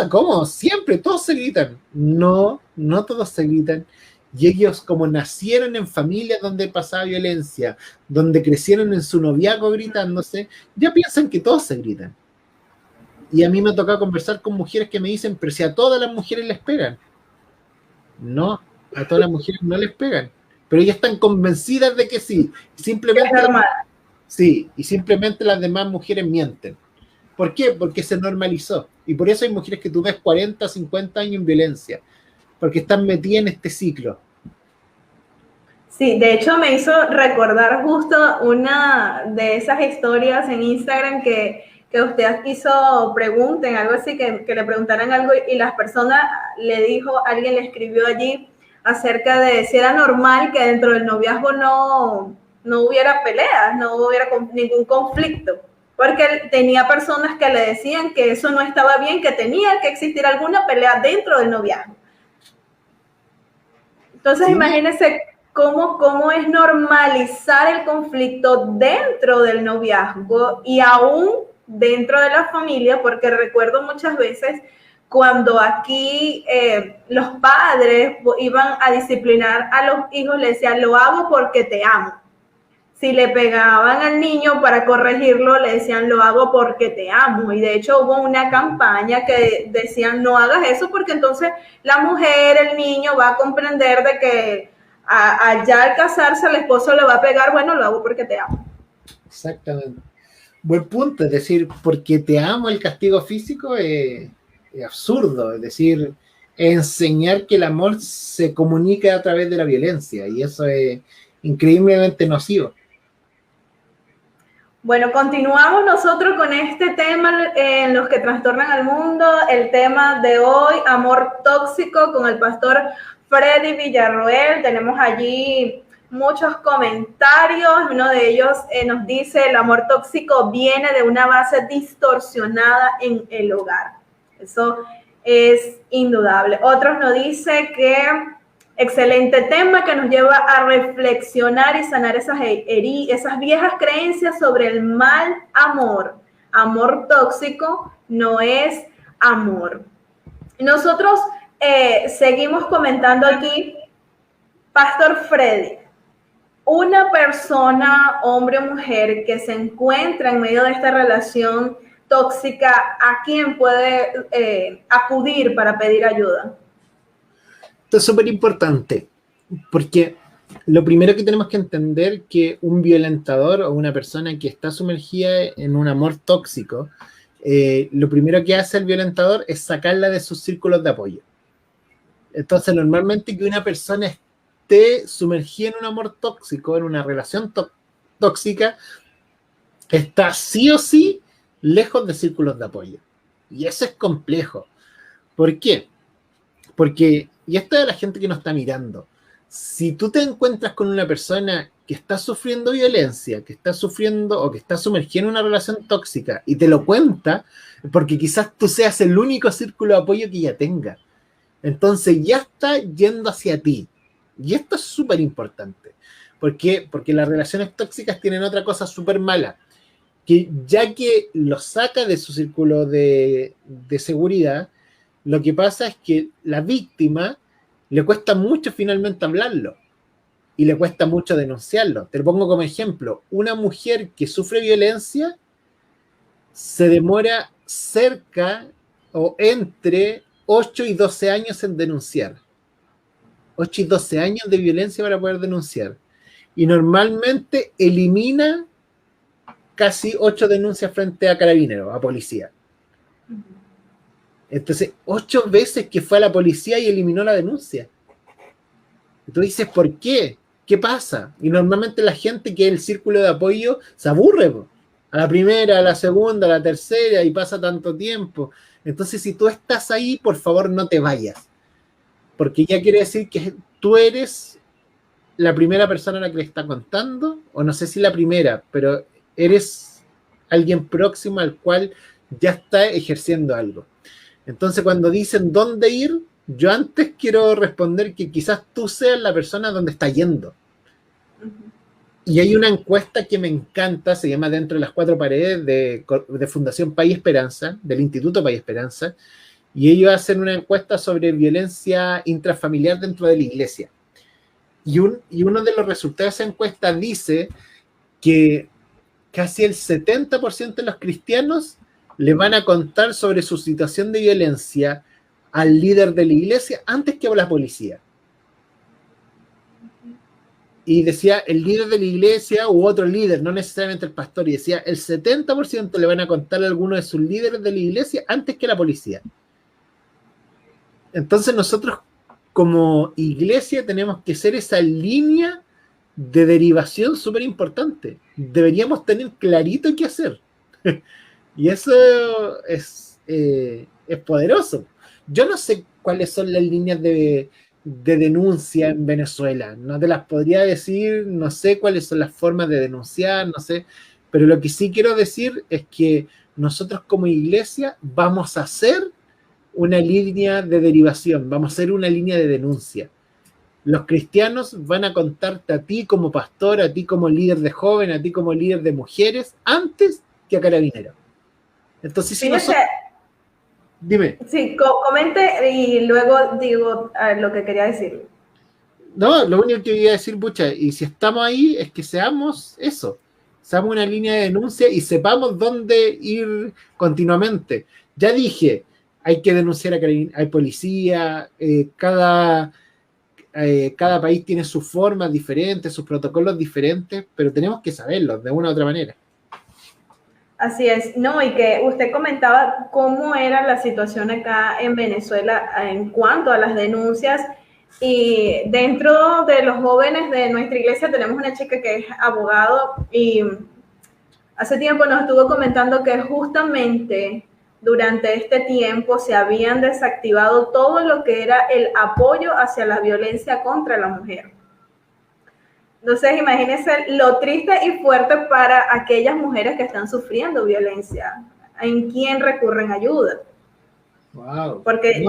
¿cómo? Siempre, todos se gritan. No todos se gritan. Y ellos, como nacieron en familias donde pasaba violencia, donde crecieron en su noviazgo gritándose, ya piensan que todos se gritan. Y a mí me ha tocado conversar con mujeres que me dicen: pero si a todas las mujeres les pegan. No, a todas las mujeres no les pegan, pero ellas están convencidas de que sí. Simplemente, es normal. Sí, y simplemente las demás mujeres mienten. ¿Por qué? Porque se normalizó. Y por eso hay mujeres que tú ves 40, 50 años en violencia, porque están metidas en este ciclo. Sí, de hecho me hizo recordar justo una de esas historias en Instagram que usted hizo pregunten, algo así, que le preguntaran algo y las personas alguien le escribió allí acerca de si era normal que dentro del noviazgo no hubiera peleas, no hubiera ningún conflicto, porque él tenía personas que le decían que eso no estaba bien, que tenía que existir alguna pelea dentro del noviazgo. Entonces, sí, imagínense cómo es normalizar el conflicto dentro del noviazgo y aún dentro de la familia, porque recuerdo muchas veces cuando aquí los padres iban a disciplinar a los hijos, le decían, lo hago porque te amo. Si le pegaban al niño para corregirlo, le decían, lo hago porque te amo. Y de hecho hubo una campaña que decían, no hagas eso porque entonces la mujer, el niño va a comprender de que allá al casarse el esposo le va a pegar, bueno, lo hago porque te amo. Exactamente. Buen punto, es decir, porque te amo el castigo físico es absurdo, es decir, enseñar que el amor se comunica a través de la violencia y eso es increíblemente nocivo. Bueno, continuamos nosotros con este tema en los que trastornan al mundo, el tema de hoy, amor tóxico, con el pastor Freddy Villarroel. Tenemos allí muchos comentarios, uno de ellos nos dice, el amor tóxico viene de una base distorsionada en el hogar. Eso es indudable. Otros nos dice que excelente tema que nos lleva a reflexionar y sanar esas viejas creencias sobre el mal amor. Amor tóxico no es amor. Nosotros seguimos comentando aquí, Pastor Freddy, una persona, hombre o mujer, que se encuentra en medio de esta relación tóxica, ¿a quién puede acudir para pedir ayuda? Esto es súper importante, porque lo primero que tenemos que entender es que un violentador o una persona que está sumergida en un amor tóxico, lo primero que hace el violentador es sacarla de sus círculos de apoyo. Entonces, normalmente que una persona esté sumergida en un amor tóxico, en una relación tóxica, está sí o sí lejos de círculos de apoyo. Y eso es complejo. ¿Por qué? Porque, y esto es la gente que nos está mirando, si tú te encuentras con una persona que está sufriendo violencia, que está sufriendo o que está sumergida en una relación tóxica y te lo cuenta, porque quizás tú seas el único círculo de apoyo que ella tenga. Entonces ya está yendo hacia ti. Y esto es súper importante. ¿Por qué? Porque las relaciones tóxicas tienen otra cosa súper mala, que ya que lo saca de su círculo de seguridad, lo que pasa es que la víctima le cuesta mucho finalmente hablarlo y le cuesta mucho denunciarlo. Te lo pongo como ejemplo. Una mujer que sufre violencia se demora cerca o entre 8 y 12 años en denunciar. 8 y 12 años de violencia para poder denunciar. Y normalmente elimina casi 8 denuncias frente a carabineros, a policía. Entonces, 8 veces que fue a la policía y eliminó la denuncia. Y tú dices, ¿por qué? ¿Qué pasa? Y normalmente la gente que es el círculo de apoyo se aburre, po. A la primera, a la segunda, a la tercera, y pasa tanto tiempo. Entonces, si tú estás ahí, por favor, no te vayas. Porque ya quiere decir que tú eres la primera persona a la que le está contando, o no sé si la primera, pero eres alguien próximo al cual ya está ejerciendo algo. Entonces, cuando dicen dónde ir, yo antes quiero responder que quizás tú seas la persona donde está yendo. Y hay una encuesta que me encanta, se llama Dentro de las Cuatro Paredes, de Fundación País Esperanza, del Instituto País Esperanza, y ellos hacen una encuesta sobre violencia intrafamiliar dentro de la iglesia. Y uno de los resultados de esa encuesta dice que casi el 70% de los cristianos le van a contar sobre su situación de violencia al líder de la iglesia antes que a la policía. Y decía el líder de la iglesia u otro líder, no necesariamente el pastor, y decía el 70% le van a contar a alguno de sus líderes de la iglesia antes que a la policía. Entonces nosotros como iglesia tenemos que ser esa línea de derivación súper importante. Deberíamos tener clarito qué hacer. Y eso es poderoso. Yo no sé cuáles son las líneas de denuncia en Venezuela. No te las podría decir, no sé cuáles son las formas de denunciar, no sé. Pero lo que sí quiero decir es que nosotros como iglesia vamos a hacer una línea de derivación, vamos a hacer una línea de denuncia. Los cristianos van a contarte a ti como pastor, a ti como líder de jóvenes, a ti como líder de mujeres, antes que a carabineros. Entonces, si nosotros... Dime. Sí, comente y luego digo lo que quería decir. No, lo único que iba a decir, pucha, y si estamos ahí, es que seamos eso, seamos una línea de denuncia y sepamos dónde ir continuamente. Ya dije, hay que denunciar a hay policía, cada país tiene sus formas diferentes, sus protocolos diferentes, pero tenemos que saberlos de una u otra manera. Así es, no, y que usted comentaba cómo era la situación acá en Venezuela en cuanto a las denuncias, y dentro de los jóvenes de nuestra iglesia tenemos una chica que es abogado y hace tiempo nos estuvo comentando que justamente durante este tiempo se habían desactivado todo lo que era el apoyo hacia la violencia contra la mujer. Entonces, imagínense lo triste y fuerte para aquellas mujeres que están sufriendo violencia. ¿En quién recurren ayuda? Wow. Porque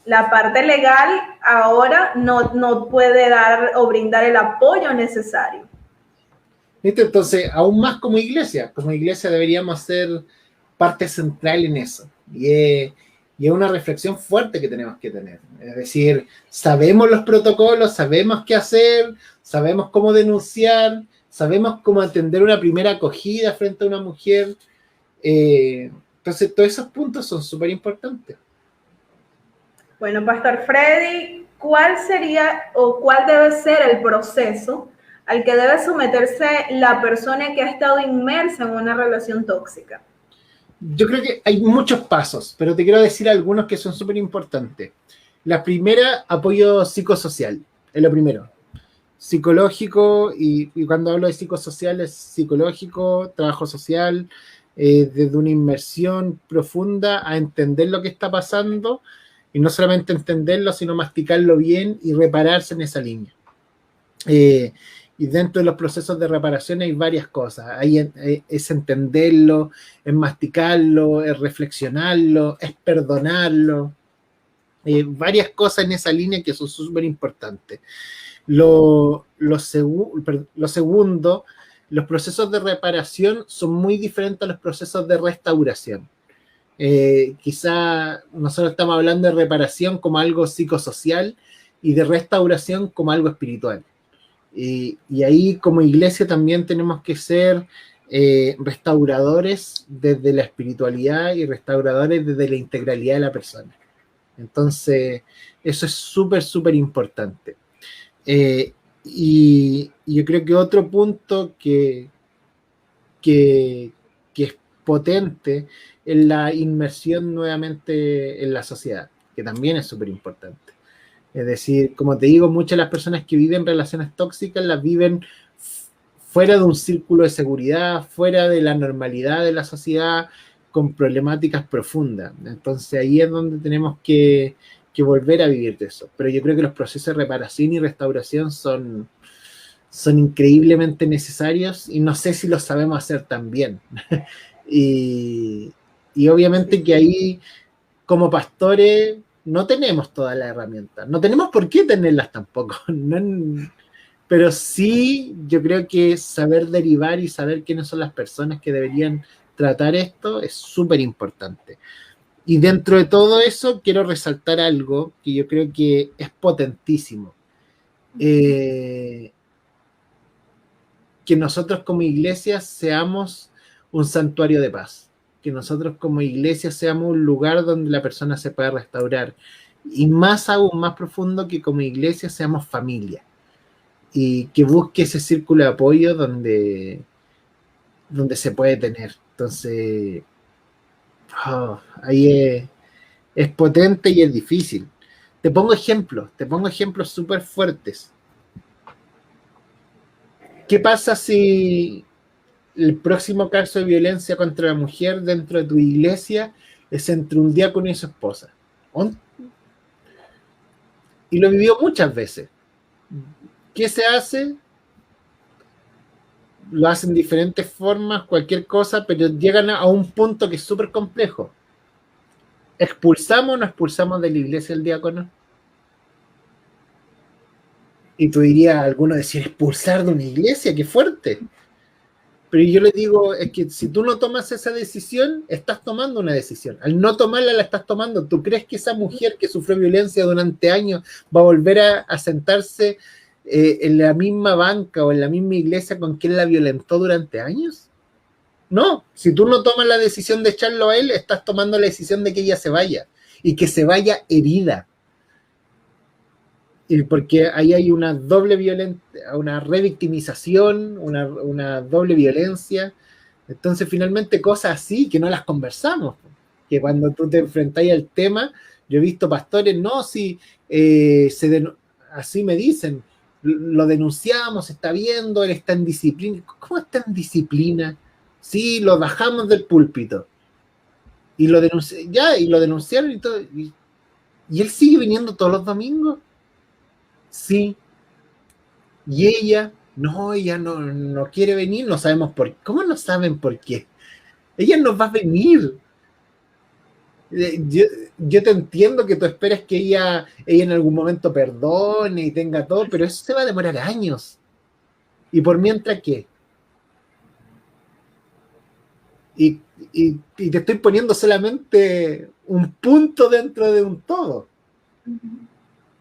la parte legal ahora no puede dar o brindar el apoyo necesario. ¿Viste? Entonces, aún más como iglesia deberíamos ser parte central en eso. Y es una reflexión fuerte que tenemos que tener. Es decir, sabemos los protocolos, sabemos qué hacer, sabemos cómo denunciar, sabemos cómo atender una primera acogida frente a una mujer. Entonces, todos esos puntos son súper importantes. Bueno, Pastor Freddy, ¿cuál sería o cuál debe ser el proceso al que debe someterse la persona que ha estado inmersa en una relación tóxica? Yo creo que hay muchos pasos, pero te quiero decir algunos que son súper importantes. La primera, apoyo psicosocial, es lo primero. Psicológico, y cuando hablo de psicosocial es psicológico, trabajo social, desde una inmersión profunda a entender lo que está pasando, y no solamente entenderlo, sino masticarlo bien y repararse en esa línea. Y dentro de los procesos de reparación hay varias cosas. Es entenderlo, es masticarlo, es reflexionarlo, es perdonarlo. Varias cosas en esa línea que son súper importantes. Lo segundo, los procesos de reparación son muy diferentes a los procesos de restauración. Quizá nosotros estamos hablando de reparación como algo psicosocial y de restauración como algo espiritual. Y ahí como iglesia también tenemos que ser restauradores desde la espiritualidad y restauradores desde la integralidad de la persona. Entonces, eso es súper, súper importante. Y yo creo que otro punto que es potente es la inmersión nuevamente en la sociedad, que también es súper importante. Es decir, como te digo, muchas de las personas que viven relaciones tóxicas las viven fuera de un círculo de seguridad, fuera de la normalidad de la sociedad, con problemáticas profundas. Entonces ahí es donde tenemos que volver a vivir de eso. Pero yo creo que los procesos de reparación y restauración son increíblemente necesarios y no sé si los sabemos hacer tan bien. y obviamente que ahí, como pastores, no tenemos todas las herramientas, no tenemos por qué tenerlas tampoco, pero sí yo creo que saber derivar y saber quiénes son las personas que deberían tratar esto es súper importante. Y dentro de todo eso quiero resaltar algo que yo creo que es potentísimo, que nosotros como iglesia seamos un santuario de paz. Que nosotros como iglesia seamos un lugar donde la persona se pueda restaurar. Y más aún, más profundo, que como iglesia seamos familia. Y que busque ese círculo de apoyo donde se puede tener. Entonces, ahí es potente y es difícil. Te pongo ejemplos súper fuertes. ¿Qué pasa si el próximo caso de violencia contra la mujer dentro de tu iglesia es entre un diácono y su esposa? Y lo vivió muchas veces. ¿Qué se hace? Lo hacen de diferentes formas, cualquier cosa, pero llegan a un punto que es súper complejo. ¿Expulsamos o no expulsamos de la iglesia el diácono? Y tú dirías, alguno decir, expulsar de una iglesia, qué fuerte. Pero yo le digo, es que si tú no tomas esa decisión, estás tomando una decisión. Al no tomarla, la estás tomando. ¿Tú crees que esa mujer que sufrió violencia durante años va a volver a sentarse en la misma banca o en la misma iglesia con quien la violentó durante años? No, si tú no tomas la decisión de echarlo a él, estás tomando la decisión de que ella se vaya y que se vaya herida. Y porque ahí hay una doble violencia, una revictimización, una doble violencia. Entonces, finalmente, cosas así que no las conversamos. Que cuando tú te enfrentas al tema, yo he visto pastores, no, si así me dicen, lo denunciamos, está viendo, él está en disciplina. ¿Cómo está en disciplina? Sí, lo bajamos del púlpito. Y lo denunciaron y todo. ¿Y él sigue viniendo todos los domingos? Sí. Y ella no quiere venir, no sabemos por qué. ¿Cómo no saben por qué? Ella no va a venir. Yo te entiendo que tú esperas que ella en algún momento perdone y tenga todo, pero eso se va a demorar años. ¿Y por mientras qué? Y te estoy poniendo solamente un punto dentro de un todo.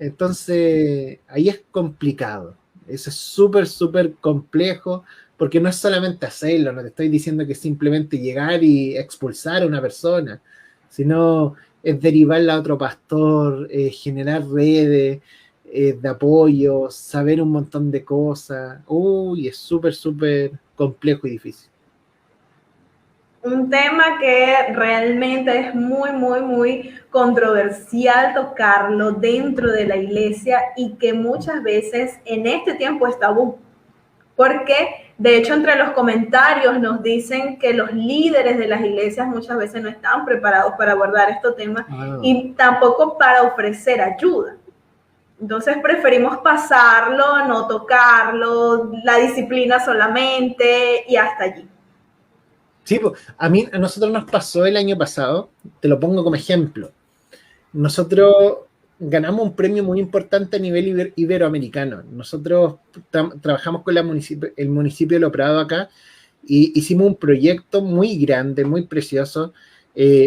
Entonces, ahí es complicado. Eso es súper, súper complejo, porque no es solamente hacerlo, no te estoy diciendo que es simplemente llegar y expulsar a una persona, sino es derivarla a otro pastor, generar redes de apoyo, saber un montón de cosas. Uy, es súper, súper complejo y difícil. Un tema que realmente es muy, muy, muy controversial tocarlo dentro de la iglesia y que muchas veces en este tiempo es tabú. Porque de hecho entre los comentarios nos dicen que los líderes de las iglesias muchas veces no están preparados para abordar estos temas y tampoco para ofrecer ayuda. Entonces preferimos pasarlo, no tocarlo, la disciplina solamente y hasta allí. Sí, a nosotros nos pasó el año pasado, te lo pongo como ejemplo. Nosotros ganamos un premio muy importante a nivel iberoamericano. Nosotros trabajamos con el municipio de Lo Prado acá y hicimos un proyecto muy grande, muy precioso,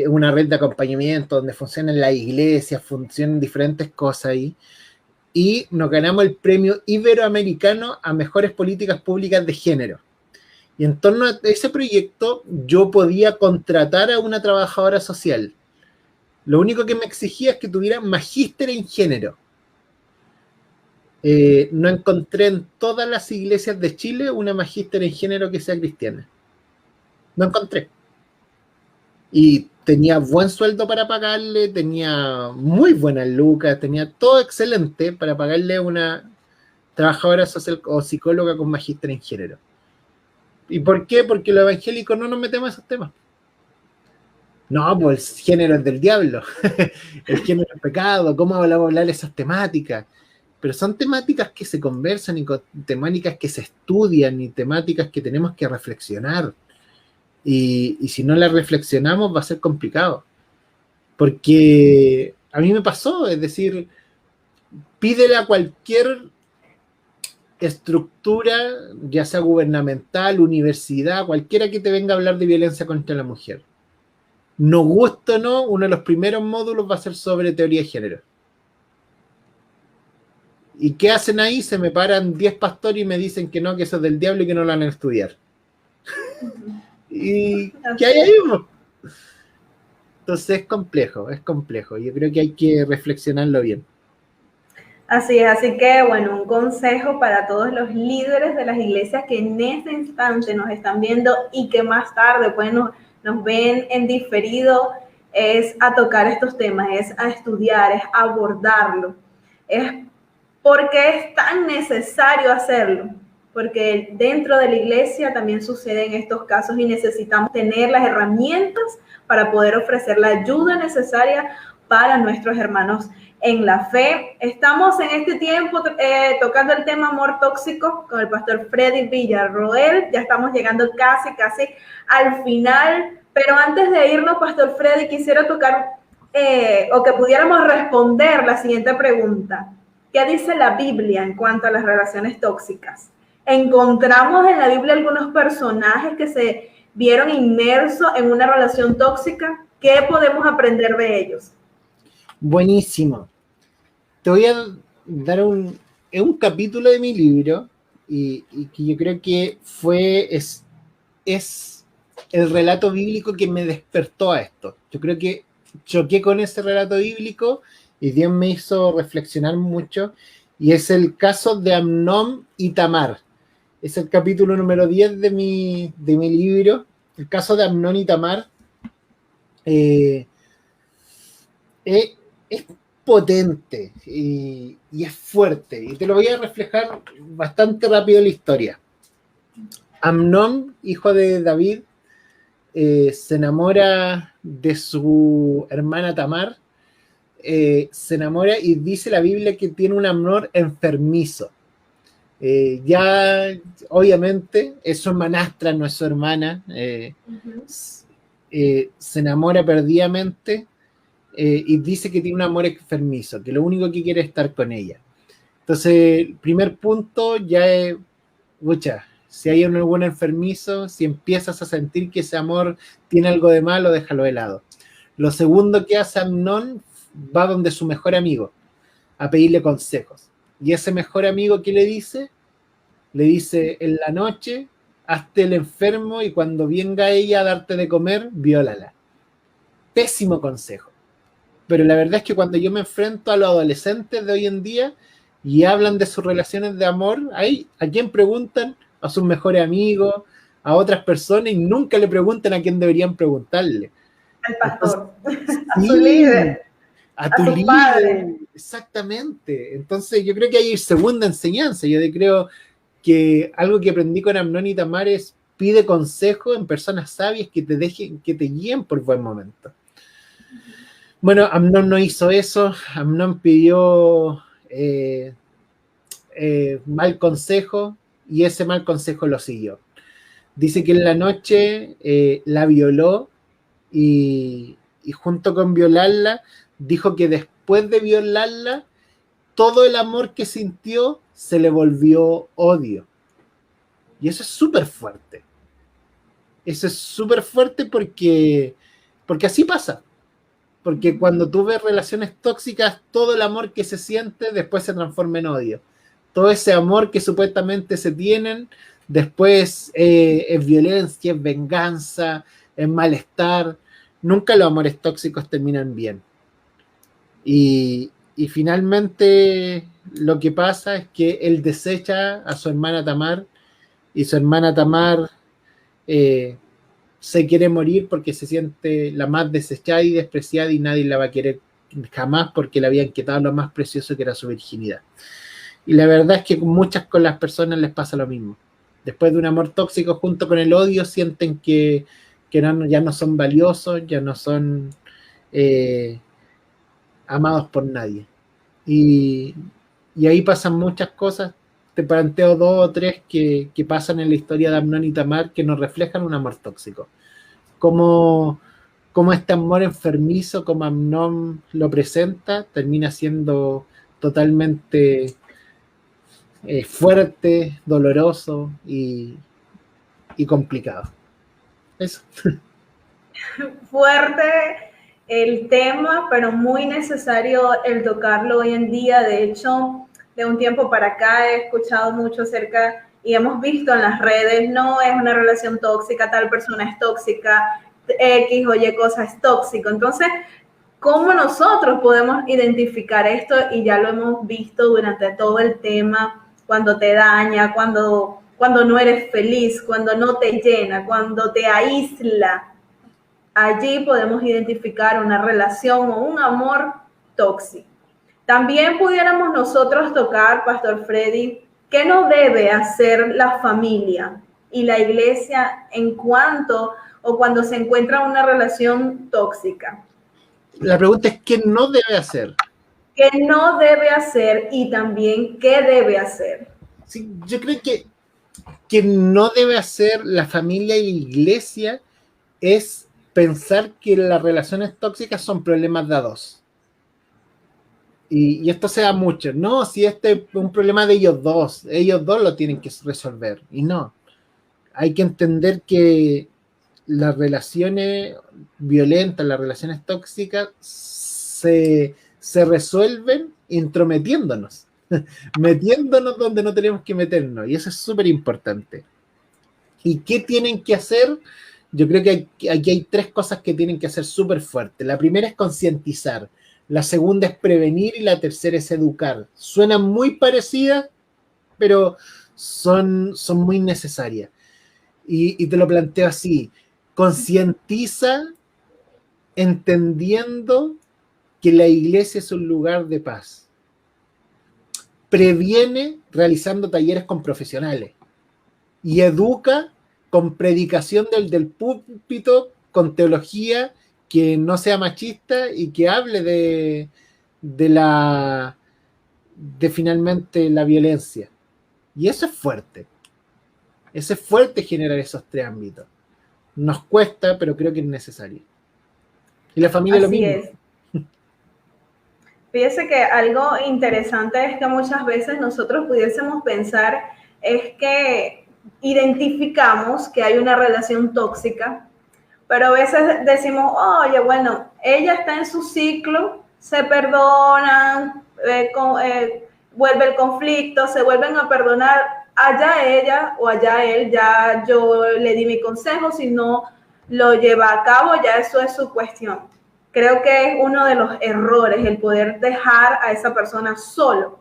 una red de acompañamiento donde funcionan las iglesias, funcionan diferentes cosas ahí, y nos ganamos el premio iberoamericano a mejores políticas públicas de género. Y en torno a ese proyecto yo podía contratar a una trabajadora social. Lo único que me exigía es que tuviera magíster en género. No encontré en todas las iglesias de Chile una magíster en género que sea cristiana. No encontré. Y tenía buen sueldo para pagarle, tenía muy buenas lucas, tenía todo excelente para pagarle a una trabajadora social o psicóloga con magíster en género. ¿Y por qué? Porque los evangélicos no nos metemos en esos temas. No, pues el género es del diablo. El género es pecado. ¿Cómo vamos a hablar de esas temáticas? Pero son temáticas que se conversan y temáticas que se estudian y temáticas que tenemos que reflexionar. Y si no las reflexionamos va a ser complicado. Porque a mí me pasó, es decir, pídele a cualquier estructura, ya sea gubernamental, universidad, cualquiera que te venga a hablar de violencia contra la mujer. No gusta o no, uno de los primeros módulos va a ser sobre teoría de género. ¿Y qué hacen ahí? Se me paran 10 pastores y me dicen que no, que eso es del diablo y que no lo van a estudiar. ¿Y qué hay ahí? Entonces es complejo. Yo creo que hay que reflexionarlo bien. Así es, así que bueno, un consejo para todos los líderes de las iglesias que en este instante nos están viendo y que más tarde pues nos ven en diferido, es a tocar estos temas, es a estudiar, es a abordarlo. Es porque es tan necesario hacerlo, porque dentro de la iglesia también suceden estos casos y necesitamos tener las herramientas para poder ofrecer la ayuda necesaria para nuestros hermanos en la fe. Estamos en este tiempo tocando el tema amor tóxico con el pastor Freddy Villarroel. Ya estamos llegando casi al final, pero antes de irnos, pastor Freddy, quisiera tocar o que pudiéramos responder la siguiente pregunta. ¿Qué dice la Biblia en cuanto a las relaciones tóxicas? ¿Encontramos en la Biblia algunos personajes que se vieron inmersos en una relación tóxica? ¿Qué podemos aprender de ellos? Buenísimo. Te voy a dar es un capítulo de mi libro y que yo creo que es el relato bíblico que me despertó a esto. Yo creo que choqué con ese relato bíblico y Dios me hizo reflexionar mucho, y es el caso de Amnón y Tamar. Es el capítulo número 10 de mi libro, el caso de Amnón y Tamar. Eh, es, es potente y es fuerte, y te lo voy a reflejar bastante rápido en la historia. Amnón, hijo de David, se enamora de su hermana Tamar, se enamora, y dice la Biblia que tiene un amor enfermizo. Ya, obviamente, es su hermanastra, no es su hermana. Se enamora perdidamente, y dice que tiene un amor enfermizo, que lo único que quiere es estar con ella. Entonces, el primer punto ya es, mucha, si hay un buen enfermizo, si empiezas a sentir que ese amor tiene algo de malo, déjalo de lado. Lo segundo que hace Amnón, va donde su mejor amigo a pedirle consejos. Y ese mejor amigo, ¿qué le dice? Le dice, en la noche, hazte el enfermo y cuando venga ella a darte de comer, viólala. Pésimo consejo. Pero la verdad es que cuando yo me enfrento a los adolescentes de hoy en día y hablan de sus relaciones de amor, ahí, ¿a quién preguntan? A sus mejores amigos, a otras personas, y nunca le preguntan a quién deberían preguntarle. Al pastor, Entonces, a su sí, líder, a a tu su padre. líder, exactamente. Entonces yo creo que hay segunda enseñanza. Yo creo que algo que aprendí con Amnón y Tamar es: pide consejo en personas sabias que te dejen, que te guíen por buen momento. Bueno, Amnón no hizo eso. Amnón pidió mal consejo, y ese mal consejo lo siguió. Dice que en la noche la violó, y junto con violarla, dijo que después de violarla, todo el amor que sintió se le volvió odio. Y eso es súper fuerte. Eso es súper fuerte porque así pasa. Porque cuando tú ves relaciones tóxicas, todo el amor que se siente después se transforma en odio. Todo ese amor que supuestamente se tienen, después es violencia, es venganza, es malestar. Nunca los amores tóxicos terminan bien. Y finalmente lo que pasa es que él desecha a su hermana Tamar, y su hermana Tamar eh, se quiere morir porque se siente la más desechada y despreciada, y nadie la va a querer jamás porque le habían quitado lo más precioso, que era su virginidad. Y la verdad es que con las personas les pasa lo mismo. Después de un amor tóxico junto con el odio, sienten que ya no son valiosos, ya no son amados por nadie. Y, y ahí pasan muchas cosas. Te planteo dos o tres que pasan en la historia de Amnón y Tamar, que nos reflejan un amor tóxico. Cómo este amor enfermizo, como Amnón lo presenta, termina siendo totalmente fuerte, doloroso y complicado. Eso. Fuerte el tema, pero muy necesario el tocarlo hoy en día. De hecho, de un tiempo para acá he escuchado mucho acerca y hemos visto en las redes, no es una relación tóxica, tal persona es tóxica, X o Y cosa es tóxico. Entonces, ¿cómo nosotros podemos identificar esto? Y ya lo hemos visto durante todo el tema, cuando te daña, cuando no eres feliz, cuando no te llena, cuando te aísla. Allí podemos identificar una relación o un amor tóxico. También pudiéramos nosotros tocar, Pastor Freddy, qué no debe hacer la familia y la iglesia en cuanto o cuando se encuentra una relación tóxica. La pregunta es: ¿qué no debe hacer? ¿Qué no debe hacer y también qué debe hacer? Sí, yo creo que no debe hacer la familia y la iglesia es pensar que las relaciones tóxicas son problemas de a dos. Y esto se da mucho. No, si este es un problema de ellos dos lo tienen que resolver. Y no, hay que entender que las relaciones violentas, las relaciones tóxicas, se resuelven intrometiéndonos, metiéndonos donde no tenemos que meternos. Y eso es súper importante. ¿Y qué tienen que hacer? Yo creo que aquí hay tres cosas que tienen que hacer súper fuertes. La primera es concientizar, la segunda es prevenir y la tercera es educar. Suenan muy parecidas, pero son muy necesarias. Y te lo planteo así, concientiza entendiendo que la iglesia es un lugar de paz. Previene realizando talleres con profesionales. Y educa con predicación del púlpito, con teología que no sea machista y que hable de finalmente la violencia. Y eso es fuerte. Eso es fuerte generar esos tres ámbitos. Nos cuesta, pero creo que es necesario. Y la familia lo mismo. Así es. Fíjese que algo interesante es que muchas veces nosotros pudiésemos pensar es que identificamos que hay una relación tóxica, pero a veces decimos, oye, bueno, ella está en su ciclo, se perdonan, vuelve el conflicto, se vuelven a perdonar, allá ella o allá él, ya yo le di mi consejo, si no lo lleva a cabo, ya eso es su cuestión. Creo que es uno de los errores el poder dejar a esa persona solo.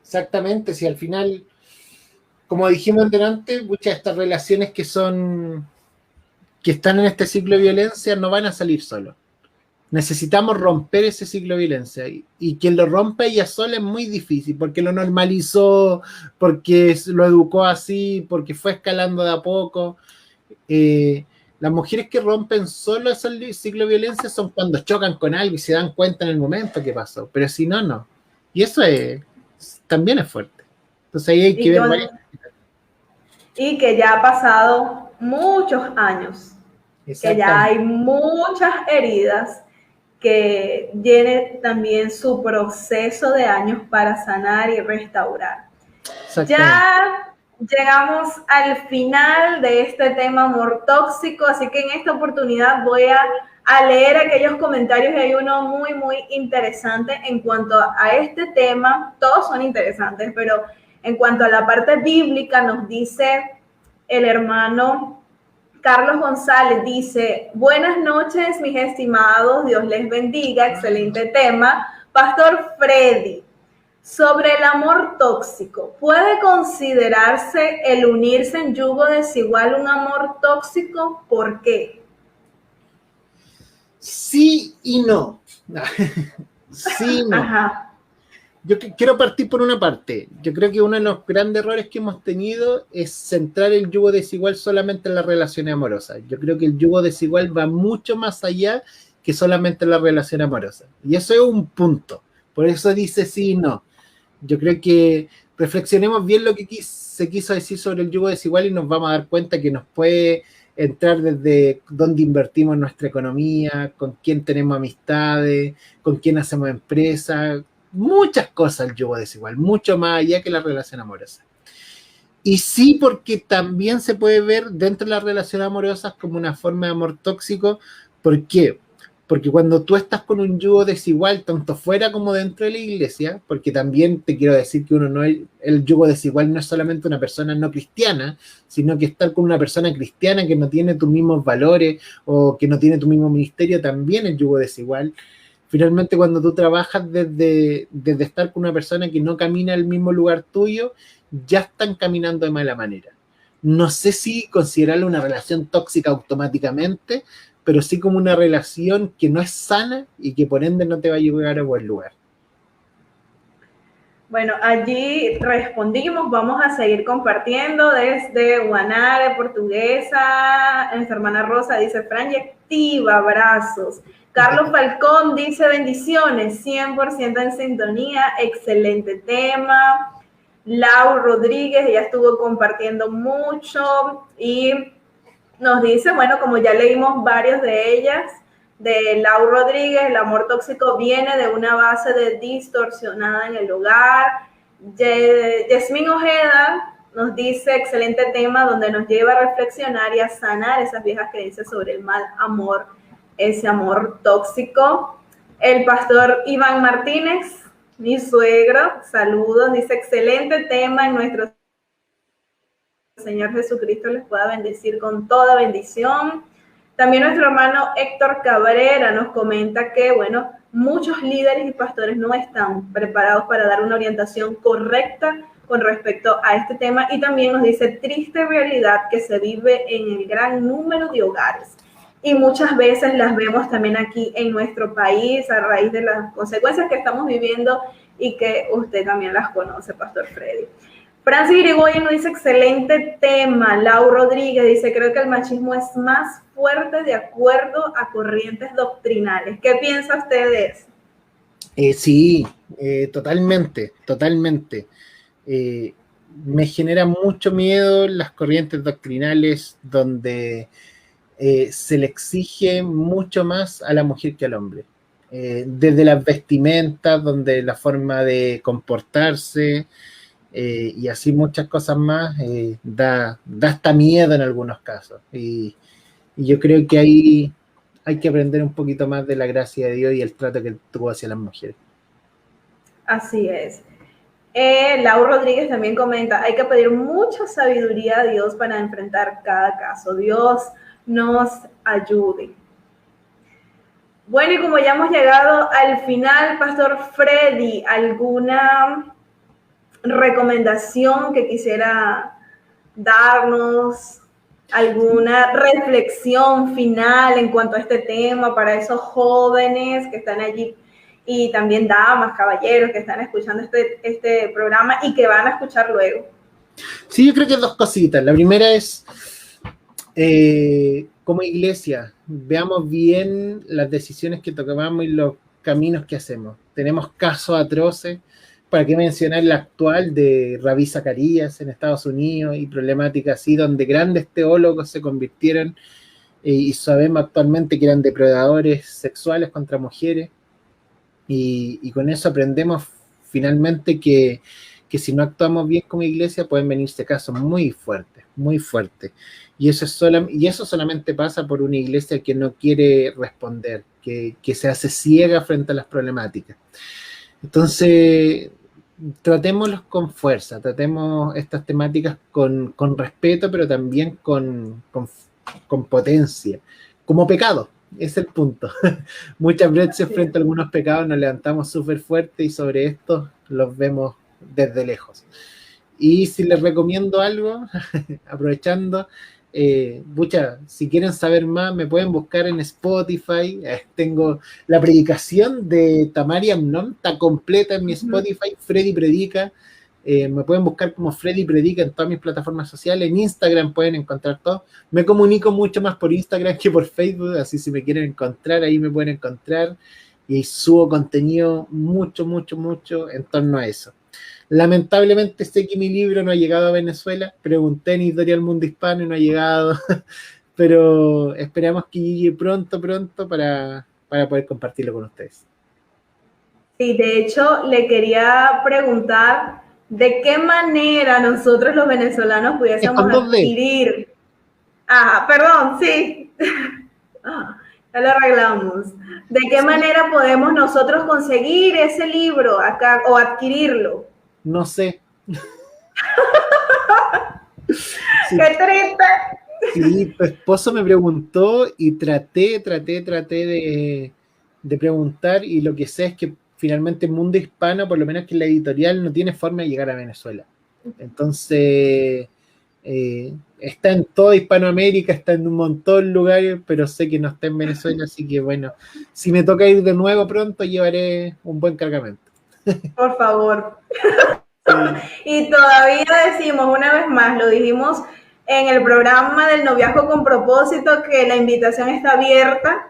Exactamente, si al final, como dijimos antes, muchas de estas relaciones que están en este ciclo de violencia no van a salir solos. Necesitamos romper ese ciclo de violencia y quien lo rompe ella sola es muy difícil porque lo normalizó, porque lo educó así, porque fue escalando de a poco. Las mujeres que rompen solo ese ciclo de violencia son cuando chocan con algo y se dan cuenta en el momento que pasó, pero si no, no. Y eso también es fuerte. Entonces ahí hay que ver. Y que ya ha pasado muchos años, que ya hay muchas heridas, que tiene también su proceso de años para sanar y restaurar. Ya llegamos al final de este tema amor tóxico, así que en esta oportunidad voy a leer aquellos comentarios y hay uno muy, muy interesante en cuanto a este tema. Todos son interesantes, pero en cuanto a la parte bíblica nos dice el hermano Carlos González, dice, buenas noches mis estimados, Dios les bendiga, excelente tema. Pastor Freddy, sobre el amor tóxico, ¿puede considerarse el unirse en yugo desigual un amor tóxico? ¿Por qué? Sí y no. Sí y no. Ajá. Yo quiero partir por una parte. Yo creo que uno de los grandes errores que hemos tenido es centrar el yugo desigual solamente en las relaciones amorosas. Yo creo que el yugo desigual va mucho más allá que solamente en la relación amorosa. Y eso es un punto. Por eso dice sí y no. Yo creo que reflexionemos bien lo que se quiso decir sobre el yugo desigual y nos vamos a dar cuenta que nos puede entrar desde dónde invertimos nuestra economía, con quién tenemos amistades, con quién hacemos empresas, muchas cosas el yugo desigual, mucho más allá que la relación amorosa. Y sí, porque también se puede ver dentro de las relaciones amorosas como una forma de amor tóxico. ¿Por qué? Porque cuando tú estás con un yugo desigual, tanto fuera como dentro de la iglesia, porque también te quiero decir que el yugo desigual no es solamente una persona no cristiana, sino que estar con una persona cristiana que no tiene tus mismos valores o que no tiene tu mismo ministerio, también es yugo desigual. Finalmente, cuando tú trabajas desde estar con una persona que no camina al mismo lugar tuyo, ya están caminando de mala manera. No sé si considerarlo una relación tóxica automáticamente, pero sí como una relación que no es sana y que por ende no te va a llevar a buen lugar. Bueno, allí respondimos, vamos a seguir compartiendo desde Guanare, Portuguesa, nuestra hermana Rosa dice, Fran y activa, abrazos. Carlos Falcón dice, bendiciones, 100% en sintonía, excelente tema. Lau Rodríguez, ella estuvo compartiendo mucho y nos dice, bueno, como ya leímos varios de ellas, de Lau Rodríguez, el amor tóxico viene de una base de distorsionada en el hogar. Yasmín Ojeda nos dice, excelente tema donde nos lleva a reflexionar y a sanar esas viejas creencias sobre el mal amor, ese amor tóxico. El pastor Iván Martínez, mi suegro, saludos, dice, excelente tema, en nuestro Señor Jesucristo les pueda bendecir con toda bendición. También nuestro hermano Héctor Cabrera nos comenta que, bueno, muchos líderes y pastores no están preparados para dar una orientación correcta con respecto a este tema, y también nos dice, triste realidad que se vive en el gran número de hogares. Y muchas veces las vemos también aquí en nuestro país a raíz de las consecuencias que estamos viviendo y que usted también las conoce, Pastor Freddy. Francis Irigoyen nos dice, excelente tema. Lau Rodríguez dice, creo que el machismo es más fuerte de acuerdo a corrientes doctrinales. ¿Qué piensa usted de eso? Sí, totalmente, totalmente. Me genera mucho miedo las corrientes doctrinales donde se le exige mucho más a la mujer que al hombre. Desde las vestimentas, donde la forma de comportarse y así muchas cosas más, da hasta miedo en algunos casos. Y yo creo que ahí hay que aprender un poquito más de la gracia de Dios y el trato que tuvo hacia las mujeres. Así es. Lau Rodríguez también comenta, hay que pedir mucha sabiduría a Dios para enfrentar cada caso. Dios nos ayude. Bueno, y como ya hemos llegado al final, Pastor Freddy, ¿alguna recomendación que quisiera darnos? ¿Alguna reflexión final en cuanto a este tema para esos jóvenes que están allí, y también damas, caballeros que están escuchando este programa y que van a escuchar luego? Sí, yo creo que dos cositas. La primera es, como iglesia, veamos bien las decisiones que tomamos y los caminos que hacemos. Tenemos casos atroces, para qué mencionar el actual de Rabí Zacarías en Estados Unidos y problemáticas así, donde grandes teólogos se convirtieron y sabemos actualmente que eran depredadores sexuales contra mujeres. Y con eso aprendemos finalmente que si no actuamos bien como iglesia pueden venirse casos muy fuertes, muy fuertes. Y eso solamente pasa por una iglesia que no quiere responder, que se hace ciega frente a las problemáticas. Entonces, tratémoslos con fuerza, tratemos estas temáticas con respeto, pero también con potencia, como pecado. Es el punto. Muchas veces frente a algunos pecados nos levantamos súper fuerte y sobre estos los vemos desde lejos. Y si les recomiendo algo, aprovechando, si quieren saber más, me pueden buscar en Spotify. Tengo la predicación de Tamari Amnon, está completa en mi Spotify, Freddy Predica. Me pueden buscar como Freddy Predica en todas mis plataformas sociales. En Instagram pueden encontrar todo. Me comunico mucho más por Instagram que por Facebook, así si me quieren encontrar, ahí me pueden encontrar. Y subo contenido mucho en torno a eso. Lamentablemente sé que mi libro no ha llegado a Venezuela. Pregunté en Editorial Mundo Hispano y no ha llegado. Pero esperamos que llegue pronto para poder compartirlo con ustedes. Sí, de hecho, le quería preguntar ¿de qué manera nosotros los venezolanos pudiésemos adquirir? Perdón, sí. Ya lo arreglamos. ¿De qué manera podemos nosotros conseguir ese libro acá o adquirirlo? No sé. Sí. ¡Qué triste! Sí, tu esposo me preguntó y traté de preguntar, y lo que sé es que finalmente el Mundo Hispano, por lo menos que la editorial, no tiene forma de llegar a Venezuela. Entonces, está en toda Hispanoamérica, está en un montón de lugares, pero sé que no está en Venezuela, así que bueno, si me toca ir de nuevo pronto, llevaré un buen cargamento. Por favor. Sí. Y todavía decimos, una vez más, lo dijimos en el programa del Noviazgo con Propósito, que la invitación está abierta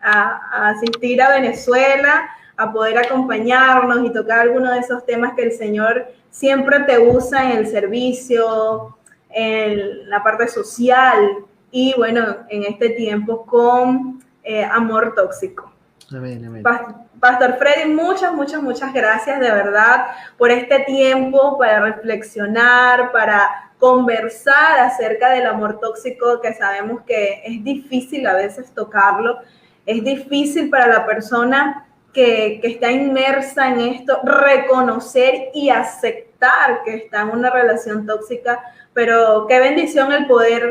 a asistir a Venezuela, a poder acompañarnos y tocar algunos de esos temas que el Señor siempre te usa en el servicio, en la parte social y bueno, en este tiempo con amor tóxico. Amén, amén. Pastor Freddy, muchas gracias de verdad por este tiempo para reflexionar, para conversar acerca del amor tóxico, que sabemos que es difícil a veces tocarlo, es difícil para la persona que está inmersa en esto reconocer y aceptar que está en una relación tóxica, pero qué bendición el poder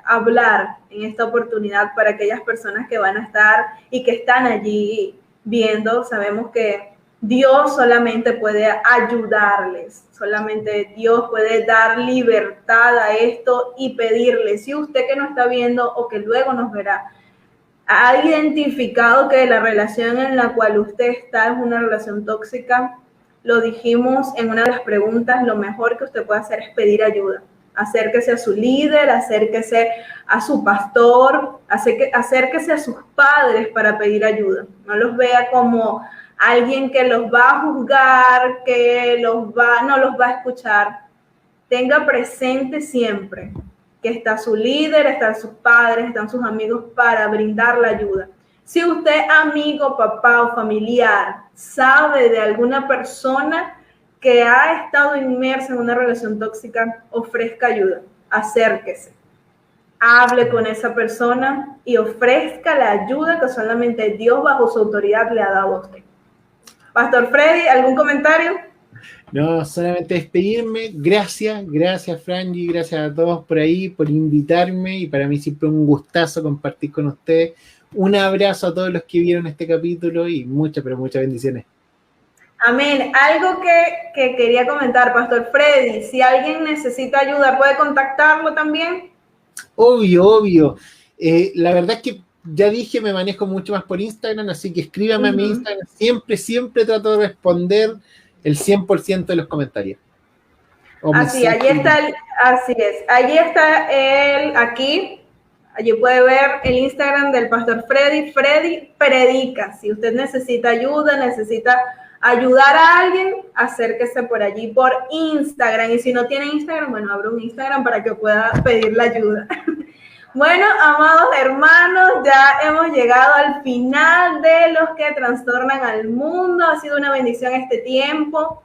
hablar en esta oportunidad para aquellas personas que van a estar y que están allí viendo. Sabemos que Dios solamente puede ayudarles, solamente Dios puede dar libertad a esto y pedirle, si usted que nos está viendo o que luego nos verá, ha identificado que la relación en la cual usted está es una relación tóxica, lo dijimos en una de las preguntas, lo mejor que usted puede hacer es pedir ayuda. Acérquese a su líder, acérquese a su pastor, acérquese a sus padres para pedir ayuda. No los vea como alguien que los va a juzgar, que no los va a escuchar. Tenga presente siempre que está su líder, están sus padres, están sus amigos para brindar la ayuda. Si usted, amigo, papá o familiar, sabe de alguna persona que ha estado inmersa en una relación tóxica, ofrezca ayuda, acérquese, hable con esa persona y ofrezca la ayuda que solamente Dios bajo su autoridad le ha dado a usted. Pastor Freddy, ¿algún comentario? No, solamente despedirme. Gracias Franji, gracias a todos por ahí, por invitarme, y para mí siempre un gustazo compartir con ustedes. Un abrazo a todos los que vieron este capítulo y muchas bendiciones. Amén. Algo que quería comentar, Pastor Freddy, si alguien necesita ayuda, ¿puede contactarlo también? Obvio. La verdad es que ya dije, me manejo mucho más por Instagram, así que escríbame a mi Instagram. Siempre trato de responder el 100% de los comentarios. Así es. Allí está él, aquí. Allí puede ver el Instagram del Pastor Freddy. Freddy predica. Si usted necesita ayuda, necesita ayudar a alguien, acérquese por allí, por Instagram. Y si no tiene Instagram, bueno, abre un Instagram para que pueda pedir la ayuda. Bueno, amados hermanos, ya hemos llegado al final de Los que Trastornan al Mundo. Ha sido una bendición este tiempo.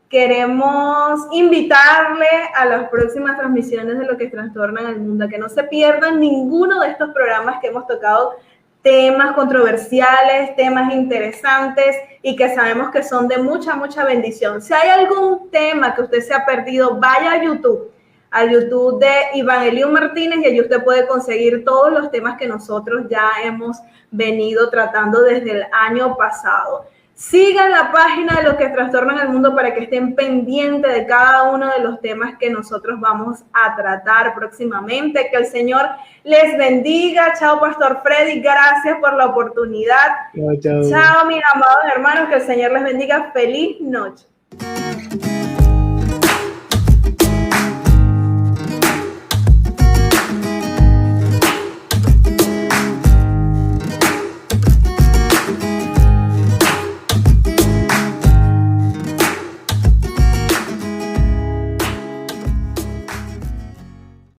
Queremos invitarle a las próximas transmisiones de Lo que Trastornan al Mundo, a que no se pierdan ninguno de estos programas que hemos tocado, temas controversiales, temas interesantes y que sabemos que son de mucha bendición. Si hay algún tema que usted se ha perdido, vaya a YouTube, al YouTube de Ivangelium Martínez, y allí usted puede conseguir todos los temas que nosotros ya hemos venido tratando desde el año pasado. Sigan la página de Los que Trastornan al Mundo para que estén pendientes de cada uno de los temas que nosotros vamos a tratar próximamente. Que el Señor les bendiga. Chao, Pastor Freddy. Gracias por la oportunidad. Chao. Chao, mis amados hermanos. Que el Señor les bendiga. Feliz noche.